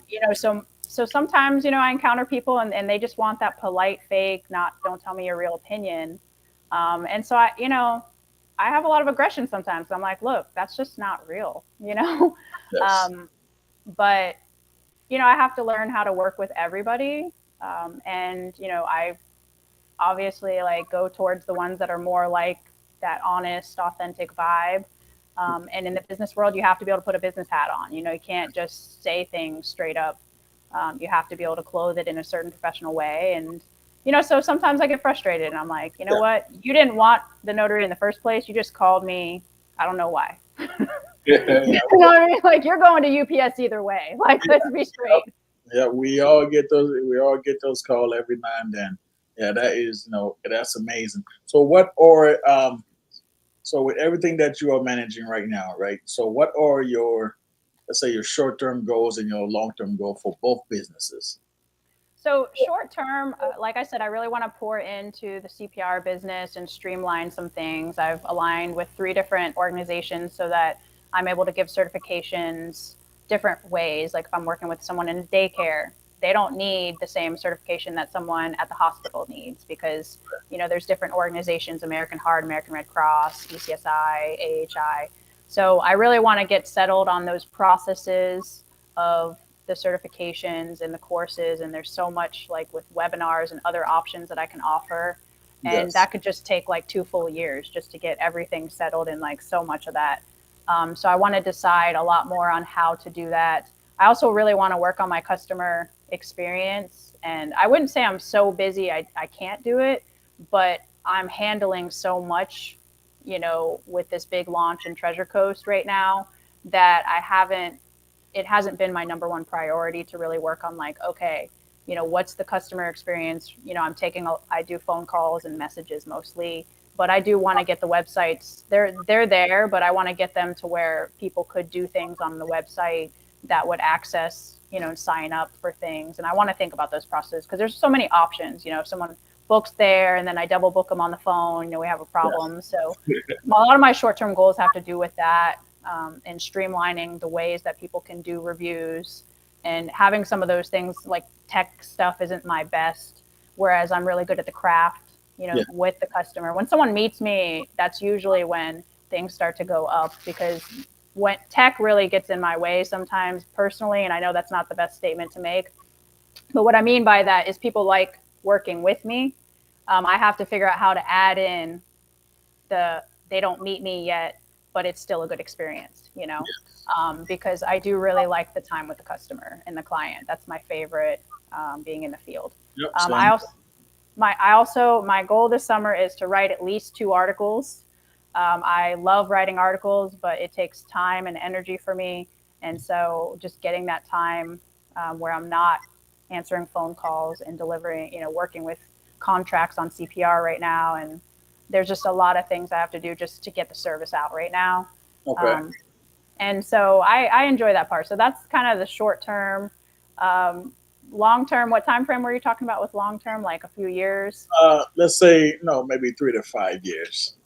So sometimes, I encounter people and they just want that polite fake, not don't tell me your real opinion. And so I have a lot of aggression sometimes. I'm like, look, that's just not real, Yes. um, but I have to learn how to work with everybody. And I obviously like go towards the ones that are more like that honest, authentic vibe. And in the business world, you have to be able to put a business hat on. You can't just say things straight up. You have to be able to clothe it in a certain professional way. And, so sometimes I get frustrated and I'm like, Yeah. what? You didn't want the notary in the first place. You just called me. I don't know why. Yeah. You know what I mean? Like you're going to UPS either way. Like, let's be straight. Yeah, we all get those. We all get those calls every now and then. Yeah, that is, that's amazing. So, so with everything that you are managing right now, right? So, what are your, let's say, your short-term goals and your long-term goal for both businesses? So short term, like I said, I really want to pour into the CPR business and streamline some things. I've aligned with 3 different organizations so that I'm able to give certifications different ways. Like if I'm working with someone in a daycare, they don't need the same certification that someone at the hospital needs because, there's different organizations, American Heart, American Red Cross, ECSI, AHI. So I really want to get settled on those processes of the certifications and the courses, and there's so much like with webinars and other options that I can offer, and Yes. that could just take like 2 full years just to get everything settled in like so much of that. So I want to decide a lot more on how to do that. I also really want to work on my customer experience, and I wouldn't say I'm so busy I can't do it, but I'm handling so much, with this big launch in Treasure Coast right now that it hasn't been my number one priority to really work on like, okay, what's the customer experience? I do phone calls and messages mostly, but I do want to get the websites. They're there, but I want to get them to where people could do things on the website that would access, and sign up for things. And I want to think about those processes because there's so many options. If someone books there and then I double book them on the phone, we have a problem. So a lot of my short-term goals have to do with that, and streamlining the ways that people can do reviews And having some of those things like tech stuff isn't my best, whereas I'm really good at the craft, Yeah. with the customer. When someone meets me, that's usually when things start to go up, because when tech really gets in my way sometimes personally, and I know that's not the best statement to make, but what I mean by that is people like working with me. I have to figure out how to add in they don't meet me yet, but it's still a good experience, because I do really like the time with the customer and the client. That's my favorite, being in the field. Yep. Um, I Same. also my goal this summer is to write at least 2 articles. I love writing articles, but it takes time and energy for me, and so just getting that time, where I'm not answering phone calls and delivering, working with contracts on CPR right now, and there's just a lot of things I have to do just to get the service out right now. Okay. Um, and so I enjoy that part. So that's kind of the short term. Um, Long term, what time frame were you talking about with long term? Like a few years? Let's say no, maybe 3 to 5 years.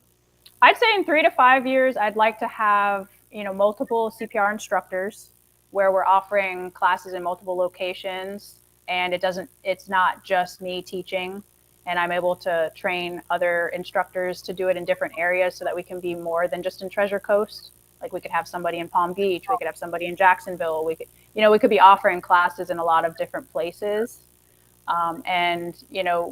I'd say in 3 to 5 years, I'd like to have, multiple CPR instructors where we're offering classes in multiple locations, and it's not just me teaching, and I'm able to train other instructors to do it in different areas so that we can be more than just in Treasure Coast. Like we could have somebody in Palm Beach, we could have somebody in Jacksonville, we could be offering classes in a lot of different places. And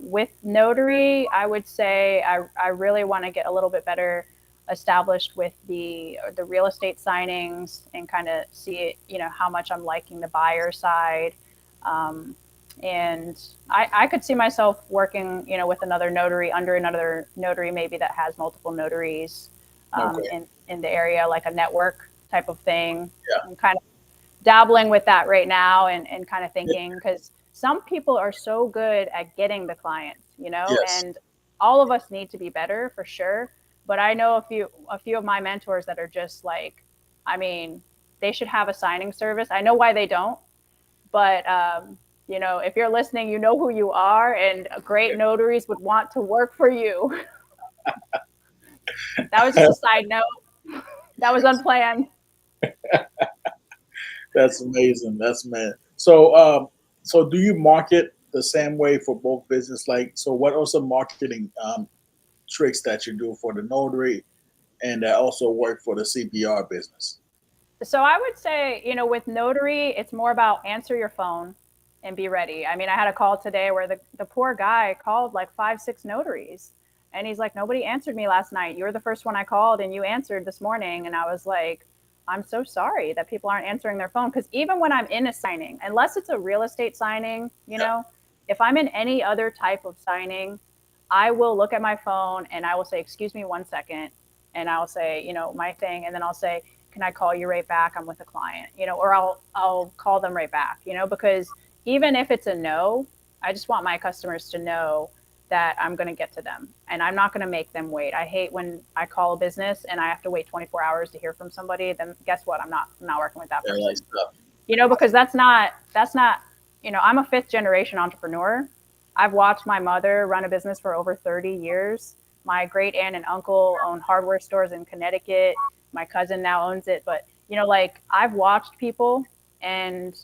with notary, I would say I really want to get a little bit better established with the real estate signings and kind of see how much I'm liking the buyer side. Um, and I could see myself working with another notary under another notary maybe that has multiple notaries, Okay. in the area, like a network type of thing. Yeah. I'm kind of dabbling with that right now, and kind of Yeah. thinking, because some people are so good at getting the clients, Yes. and all of us need to be better for sure. But I know a few of my mentors that are just like, I mean, they should have a signing service. I know why they don't, but if you're listening, you know who you are, and great notaries would want to work for you. That was just a side note. That was unplanned. That's amazing. That's man. So do you market the same way for both business? Like, so what are some marketing tricks that you do for the notary and that also work for the CPR business? So I would say, with notary, it's more about answer your phone and be ready. I mean, I had a call today where the poor guy called like 5, 6 notaries. And he's like, nobody answered me last night. You were the first one I called and you answered this morning. And I was like, I'm so sorry that people aren't answering their phone. Because even when I'm in a signing, unless it's a real estate signing, Yeah. if I'm in any other type of signing, I will look at my phone and I will say, excuse me 1 second. And I'll say, my thing. And then I'll say, can I call you right back? I'm with a client, or I'll call them right back, because even if it's a no, I just want my customers to know that I'm going to get to them and I'm not going to make them wait. I hate when I call a business and I have to wait 24 hours to hear from somebody. Then guess what? I'm not working with that Yeah, like person, stuff. because that's not, I'm a fifth generation entrepreneur. I've watched my mother run a business for over 30 years. My great aunt and uncle own hardware stores in Connecticut. My cousin now owns it. But, like I've watched people, and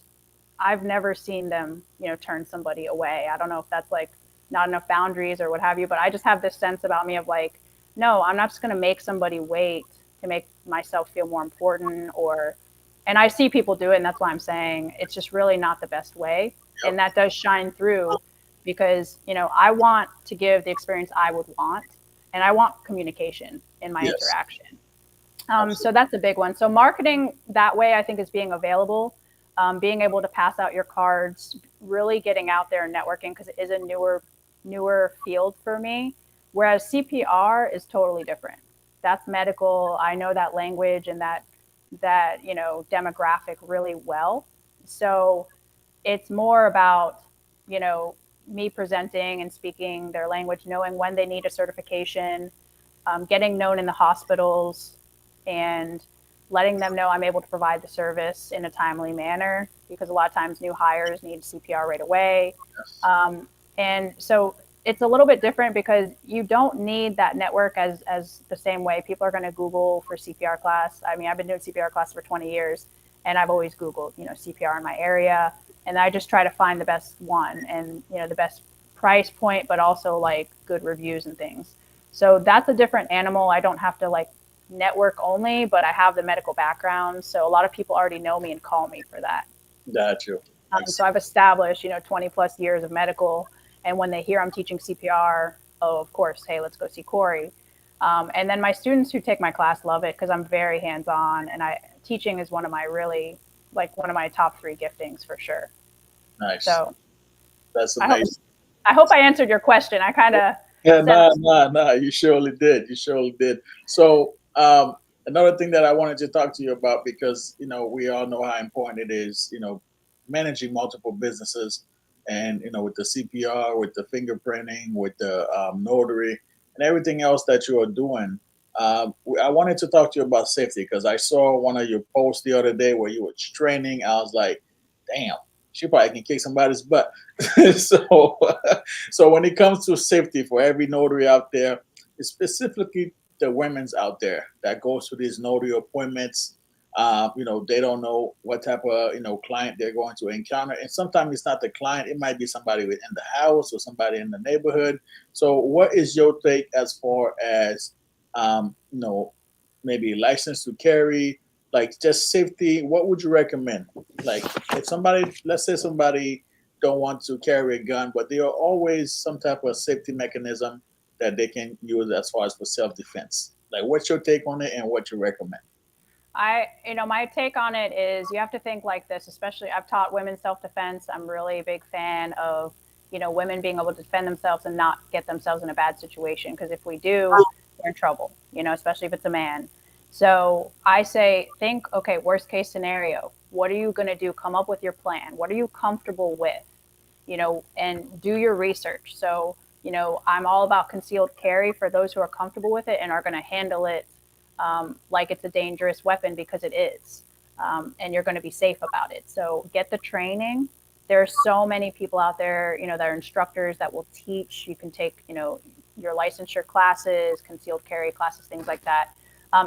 I've never seen them, turn somebody away. I don't know if that's like not enough boundaries or what have you, but I just have this sense about me of like, no, I'm not just going to make somebody wait to make myself feel more important, and I see people do it, and that's why I'm saying it's just really not the best way. Yep. And that does shine through, because, I want to give the experience I would want, and I want communication in my Yes. interaction. Absolutely. So that's a big one. So marketing that way, I think, is being available, being able to pass out your cards, really getting out there and networking, because it is a newer field for me. Whereas CPR is totally different. That's medical. I know that language and that demographic really well. So it's more about me presenting and speaking their language, knowing when they need a certification, getting known in the hospitals, and letting them know I'm able to provide the service in a timely manner, because a lot of times new hires need CPR right away. Yes. And so it's a little bit different, because you don't need that network as the same way people are going to Google for CPR class. I mean, I've been doing CPR class for 20 years, And I've always Googled, CPR in my area. And I just try to find the best one and, the best price point, but also like good reviews and things. So that's a different animal. I don't have to like network only, but I have the medical background. So a lot of people already know me and call me for that. Got you. I So see. I've established, 20 plus years of medical. And when they hear I'm teaching CPR, oh, of course, hey, let's go see Cori. And then my students who take my class love it because I'm very hands on, and teaching is one of my really like one of my top three giftings for sure. Nice. So That's I hope amazing. I hope I answered your question. I kind of Yeah, said, nah. You surely did. You surely did. So, another thing that I wanted to talk to you about, because we all know how important it is, managing multiple businesses, and with the CPR, with the fingerprinting, with the notary, and everything else that you are doing. I wanted to talk to you about safety because I saw one of your posts the other day where you were training. I was like, damn, she probably can kick somebody's butt. So, so when it comes to safety for every notary out there, specifically the women's out there that goes to these notary appointments, they don't know what type of client they're going to encounter, and sometimes it's not the client; it might be somebody within the house or somebody in the neighborhood. So, what is your take as far as um, you know, maybe license to carry, like just safety? What would you recommend? Like, if somebody, let's say somebody don't want to carry a gun, but there are always some type of safety mechanism that they can use as far as for self defense. Like, what's your take on it and what you recommend? my take on it is you have to think like this, especially I've taught women self defense. I'm really a big fan of, women being able to defend themselves and not get themselves in a bad situation. Because if we do, we're in trouble, especially if it's a man. So I say, think, okay, worst case scenario. What are you going to do? Come up with your plan. What are you comfortable with? And do your research. So, I'm all about concealed carry for those who are comfortable with it and are going to handle it like it's a dangerous weapon because it is. And you're going to be safe about it. So get the training. There are so many people out there, that are instructors that will teach. You can take, your licensure classes, concealed carry classes, things like that.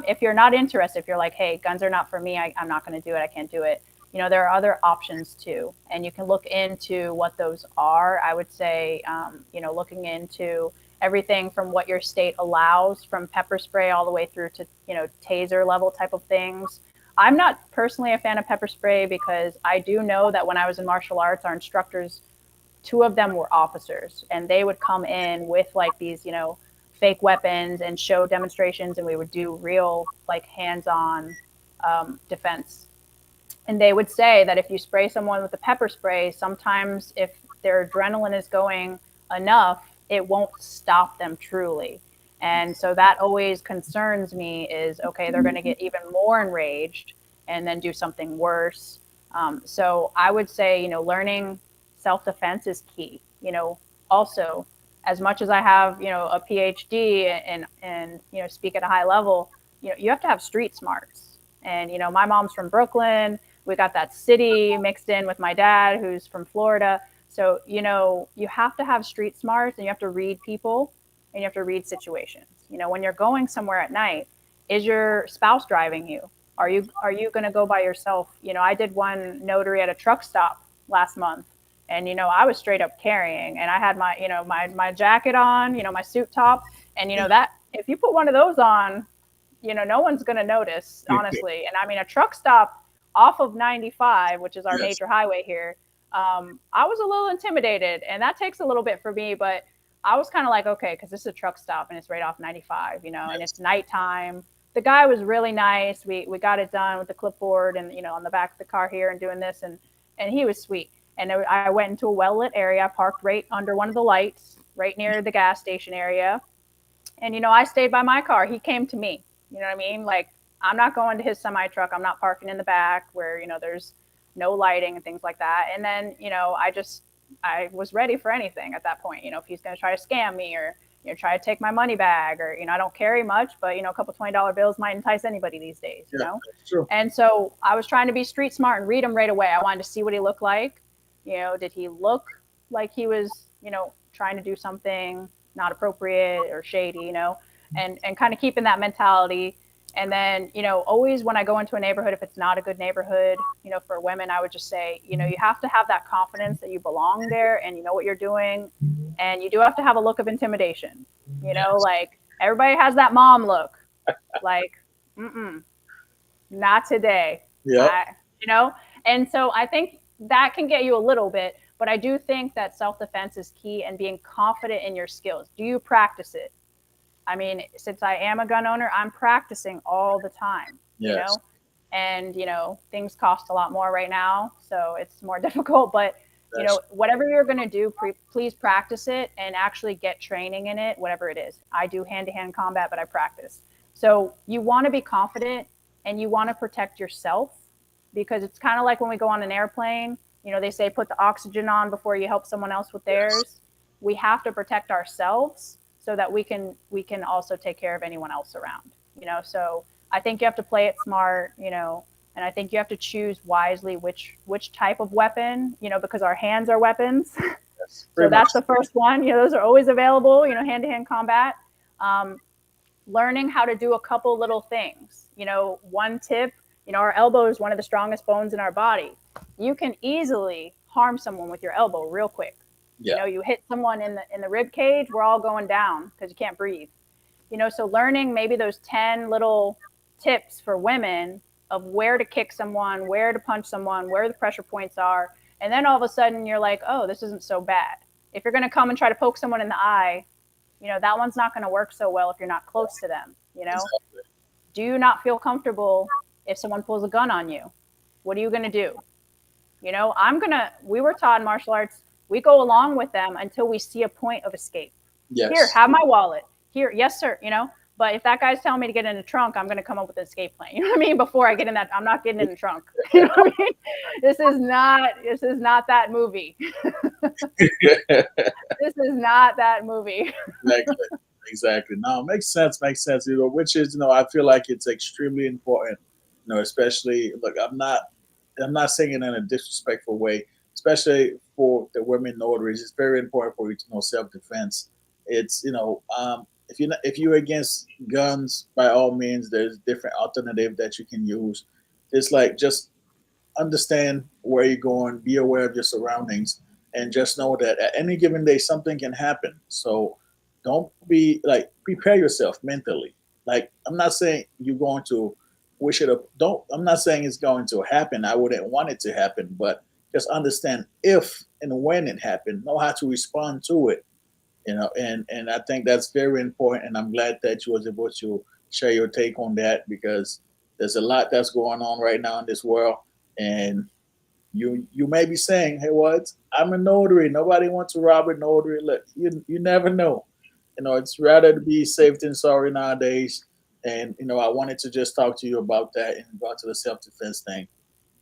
If you're not interested, if you're like, hey, guns are not for me, I'm not going to do it, I can't do it. There are other options too, and you can look into what those are. I would say, looking into everything from what your state allows, from pepper spray all the way through to taser level type of things. I'm not personally a fan of pepper spray because I do know that when I was in martial arts, our instructors, two of them were officers, and they would come in with like these fake weapons and show demonstrations, and we would do real like hands-on defense. And they would say that if you spray someone with a pepper spray, sometimes if their adrenaline is going enough, it won't stop them truly. And so that always concerns me is, okay, they're going to get even more enraged and then do something worse. So I would say, learning self defense is key. Also, as much as I have, a PhD and speak at a high level, you have to have street smarts. And my mom's from Brooklyn. We got that city mixed in with my dad, who's from Florida. So, you have to have street smarts, and you have to read people, and you have to read situations. When you're going somewhere at night, is your spouse driving you? Are you going to go by yourself? I did one notary at a truck stop last month, and I was straight up carrying, and I had my my jacket on, my suit top, and that if you put one of those on, no one's going to notice, honestly. And I mean, a truck stop off of 95, which is our Yes. major highway here, I was a little intimidated, and that takes a little bit for me, but I was kind of like, okay, because this is a truck stop and it's right off 95, and Yes. it's nighttime. The guy was really nice. We got it done with the clipboard and, on the back of the car here and doing this. And he was sweet. And I went into a well lit area, parked right under one of the lights, right near the gas station area. And, I stayed by my car. He came to me. You know what I mean? Like, I'm not going to his semi truck. I'm not parking in the back where, there's no lighting and things like that. And then, I was ready for anything at that point. If he's going to try to scam me or, try to take my money bag or, I don't carry much, but, a couple $20 bills might entice anybody these days, Yeah, that's true. And so I was trying to be street smart and read him right away. I wanted to see what he looked like. Did he look like he was, trying to do something not appropriate or shady, and kind of keeping that mentality. And then, always when I go into a neighborhood, if it's not a good neighborhood, for women, I would just say, you have to have that confidence that you belong there and you know what you're doing. And you do have to have a look of intimidation, Yes. like everybody has that mom look, like, not today. Yep. I, you know, and so I think that can get you a little bit, but I do think that self-defense is key and being confident in your skills. Do you practice it? I mean, since I am a gun owner, I'm practicing all the time, Yes. and, things cost a lot more right now. So it's more difficult, but, That's whatever you're going to do, please practice it and actually get training in it, whatever it is. I do hand to hand combat, but I practice. So you want to be confident and you want to protect yourself, because it's kind of like when we go on an airplane, they say put the oxygen on before you help someone else with yes. theirs. We have to protect ourselves so that we can also take care of anyone else around. So I think you have to play it smart, and I think you have to choose wisely which type of weapon, because our hands are weapons. Yes. So Pretty much. that's the first one. Those are always available, hand to hand combat. Um, Learning how to do a couple little things. One tip, our elbow is one of the strongest bones in our body. You can easily harm someone with your elbow real quick. Yeah. You hit someone in the rib cage, we're all going down because you can't breathe. So learning maybe those 10 little tips for women of where to kick someone, where to punch someone, where the pressure points are, and then all of a sudden you're like, oh, this isn't so bad. If you're going to come and try to poke someone in the eye, that one's not going to work so well if you're not close to them. Exactly. Do you not feel comfortable if someone pulls a gun on you? What are you going to do? We were taught in martial arts, we go along with them until we see a point of escape. Here, Yes. have my wallet. Here, yes, sir. But if that guy's telling me to get in the trunk, I'm going to come up with an escape plan. You know what I mean? Before I get in that, I'm not getting in the trunk. You know what I mean? This is not that movie. This is not that movie. Exactly. Exactly. No, makes sense. Makes sense. Which is, I feel like it's extremely important. Especially look, I'm not saying it in a disrespectful way, especially for the women notaries. It's very important for you to know self defense. It's if you're against guns, by all means, there's different alternative that you can use. It's like just understand where you're going, be aware of your surroundings, and just know that at any given day something can happen. So don't be like prepare yourself mentally. Like I'm not saying you're going to wish it up. Don't. I'm not saying it's going to happen. I wouldn't want it to happen, but just understand if and when it happened, know how to respond to it. And I think that's very important. And I'm glad that you was able to share your take on that because there's a lot that's going on right now in this world, and you may be saying, "Hey, what? I'm a notary. Nobody wants to rob a notary." Look, you never know. It's rather to be safe than sorry nowadays. And I wanted to just talk to you about that in regard to the self defense thing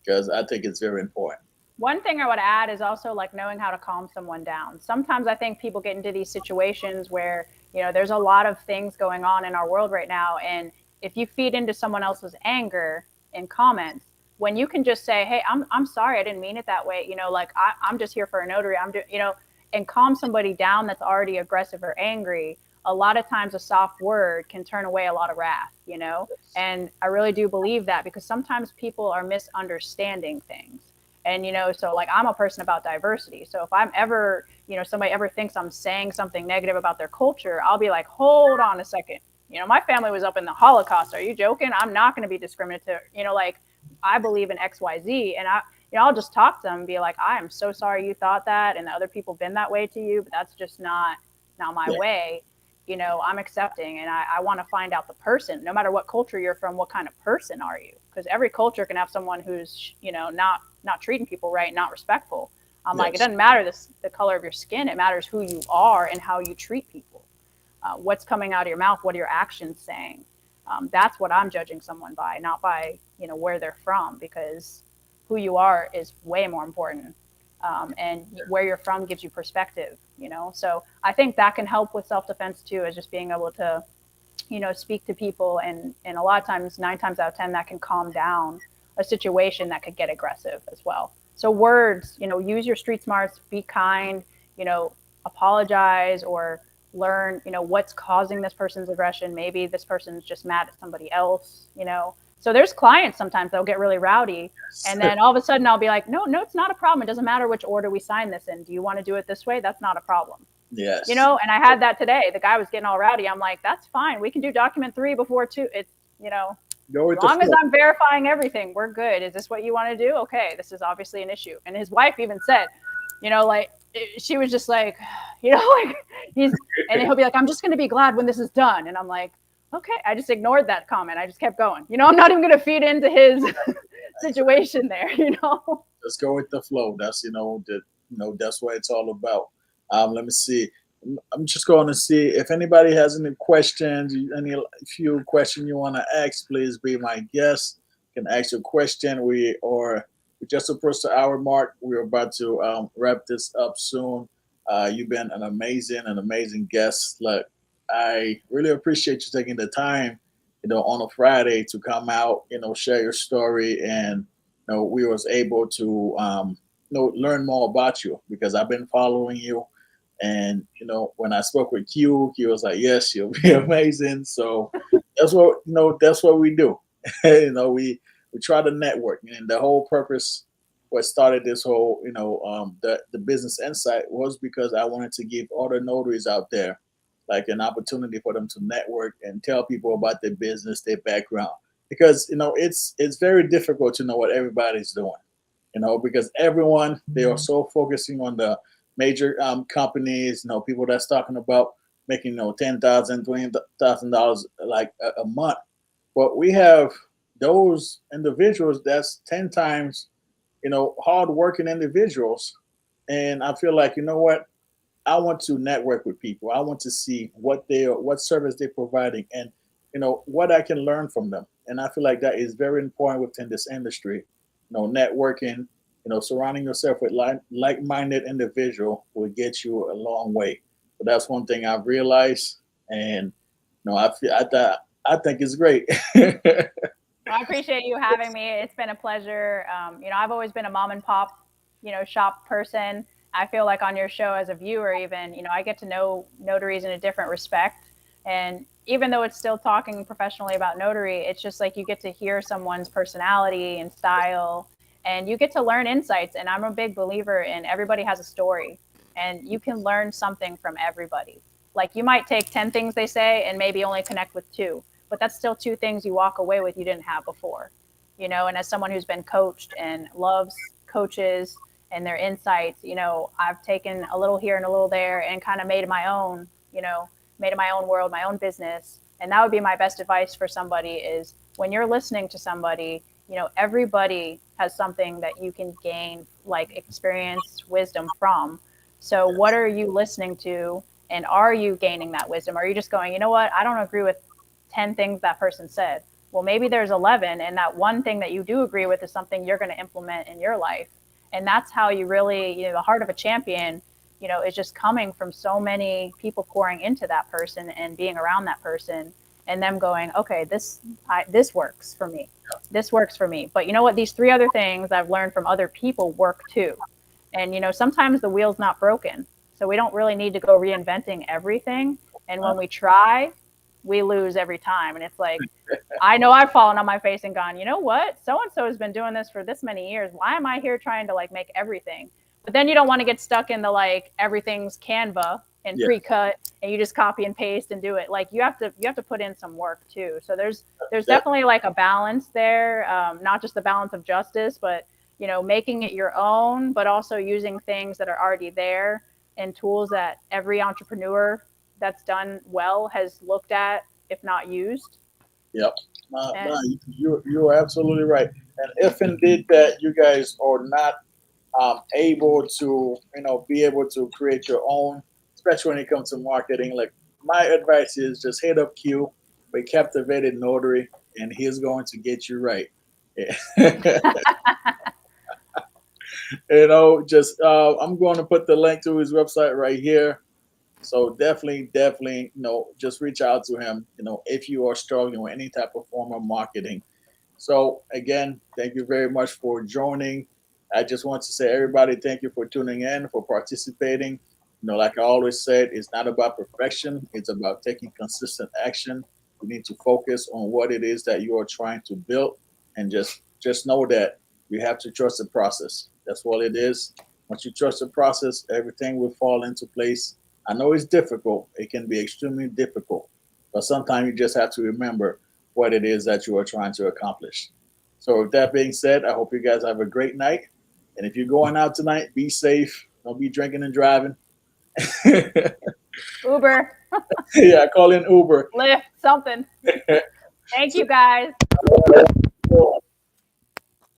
because I think it's very important. One thing I would add is also like knowing how to calm someone down. Sometimes I think people get into these situations where, there's a lot of things going on in our world right now. And if you feed into someone else's anger in comments, when you can just say, hey, I'm sorry, I didn't mean it that way. Like I'm just here for a notary. And calm somebody down that's already aggressive or angry. A lot of times a soft word can turn away a lot of wrath. And I really do believe that because sometimes people are misunderstanding things. And, so like I'm a person about diversity. So if I'm ever, somebody ever thinks I'm saying something negative about their culture, I'll be like, hold on a second. My family was up in the Holocaust. Are you joking? I'm not going to be discriminatory. Like I believe in XYZ. And I'll just talk to them and be like, I am so sorry you thought that. And the other people been that way to you, but that's just not my Yeah. way. I'm accepting and I want to find out the person, no matter what culture you're from, what kind of person are you? Because every culture can have someone who's, not treating people right, not respectful. I'm like, it Yes. doesn't matter the color of your skin. It matters who you are and how you treat people. What's coming out of your mouth, what are your actions saying? That's what I'm judging someone by, not by, where they're from, because who you are is way more important. And where you're from gives you perspective. So I think that can help with self-defense too, is just being able to, speak to people. And a lot of times, 9 times out of 10, that can calm down a situation that could get aggressive as well. So words, use your street smarts, be kind, apologize, or learn, what's causing this person's aggression. Maybe this person's just mad at somebody else, So there's clients sometimes that'll get really rowdy. And then all of a sudden I'll be like, no, it's not a problem. It doesn't matter which order we sign this in. Do you want to do it this way? That's not a problem. Yes. And I had that today. The guy was getting all rowdy. I'm like, that's fine. We can do document 3 before 2. It's, as long as I'm verifying everything, we're good. Is this what you want to do? Okay, this is obviously an issue. And his wife even said, like, she was just like, like and he'll be like, I'm just going to be glad when this is done. And I'm like, okay, I just ignored that comment. I just kept going. I'm not even going to feed into his situation there, Just go with the flow. That's, that's what it's all about. Let me see. I'm just going to see if anybody has any questions, any few questions you want to ask, please be my guest. You can ask your question. We just approached the hour mark. We're about to wrap this up soon. You've been an amazing guest. Look, I really appreciate you taking the time, on a Friday to come out, share your story, and we was able to learn more about you because I've been following you. And when I spoke with Q was like, "Yes, you'll be amazing." So that's what we do. We try to network, and the whole purpose, what started this whole, the business insight was because I wanted to give other notaries out there like an opportunity for them to network and tell people about their business, their background, because it's very difficult to know what everybody's doing, because everyone they are so focusing on the major companies, people that's talking about making $10,000, $20,000 like a month. But we have those individuals that's 10 times, hardworking individuals. And I feel like, what? I want to network with people. I want to see what service they're providing, and what I can learn from them. And I feel like that is very important within this industry. Networking, surrounding yourself with like-minded individual will get you a long way. So that's one thing I've realized, and I think it's great. I appreciate you having me. It's been a pleasure. I've always been a mom and pop, shop person. I feel like on your show as a viewer, even, I get to know notaries in a different respect. And even though it's still talking professionally about notary, it's just like you get to hear someone's personality and style, and you get to learn insights. And I'm a big believer in everybody has a story, and you can learn something from everybody. Like you might take 10 things they say and maybe only connect with 2, but that's still 2 things you walk away with you didn't have before, and as someone who's been coached and loves coaches and their insights, I've taken a little here and a little there and kind of made it my own, made it my own world, my own business. And that would be my best advice for somebody is when you're listening to somebody, everybody has something that you can gain like experience, wisdom from. So what are you listening to? And are you gaining that wisdom? Are you just going, what? I don't agree with 10 things that person said. Well, maybe there's 11, and that one thing that you do agree with is something you're going to implement in your life. And that's how you really, the heart of a champion, is just coming from so many people pouring into that person and being around that person and them going, okay, this works for me. This works for me. But you know what? These 3 other things I've learned from other people work too. And, sometimes the wheel's not broken. So we don't really need to go reinventing everything. And when we try, we lose every time. And it's like, I know I've fallen on my face and gone, you know what? So-and-so has been doing this for this many years. Why am I here trying to like make everything? But then you don't want to get stuck in the like everything's Canva and pre-cut and you just copy and paste and do it. Like you have to put in some work too. So there's definitely like a balance there, not just the balance of justice, but making it your own, but also using things that are already there and tools that every entrepreneur that's done well has looked at, if not used. Yep. You are absolutely right. And if indeed that you guys are not able to, be able to create your own, especially when it comes to marketing, like my advice is just hit up Q, a captivated notary, and he's going to get you right. Just I'm going to put the link to his website right here. So definitely, just reach out to him, if you are struggling with any type of form of marketing. So again, thank you very much for joining. I just want to say, everybody, thank you for tuning in, for participating. Like I always said, it's not about perfection. It's about taking consistent action. You need to focus on what it is that you are trying to build, and just know that you have to trust the process. That's what it is. Once you trust the process, everything will fall into place. I know it's difficult. It can be extremely difficult, but sometimes you just have to remember what it is that you are trying to accomplish. So, with that being said, I hope you guys have a great night. And if you're going out tonight, be safe. Don't be drinking and driving. Uber, Yeah, call in Uber. Lyft, something. Thank you guys.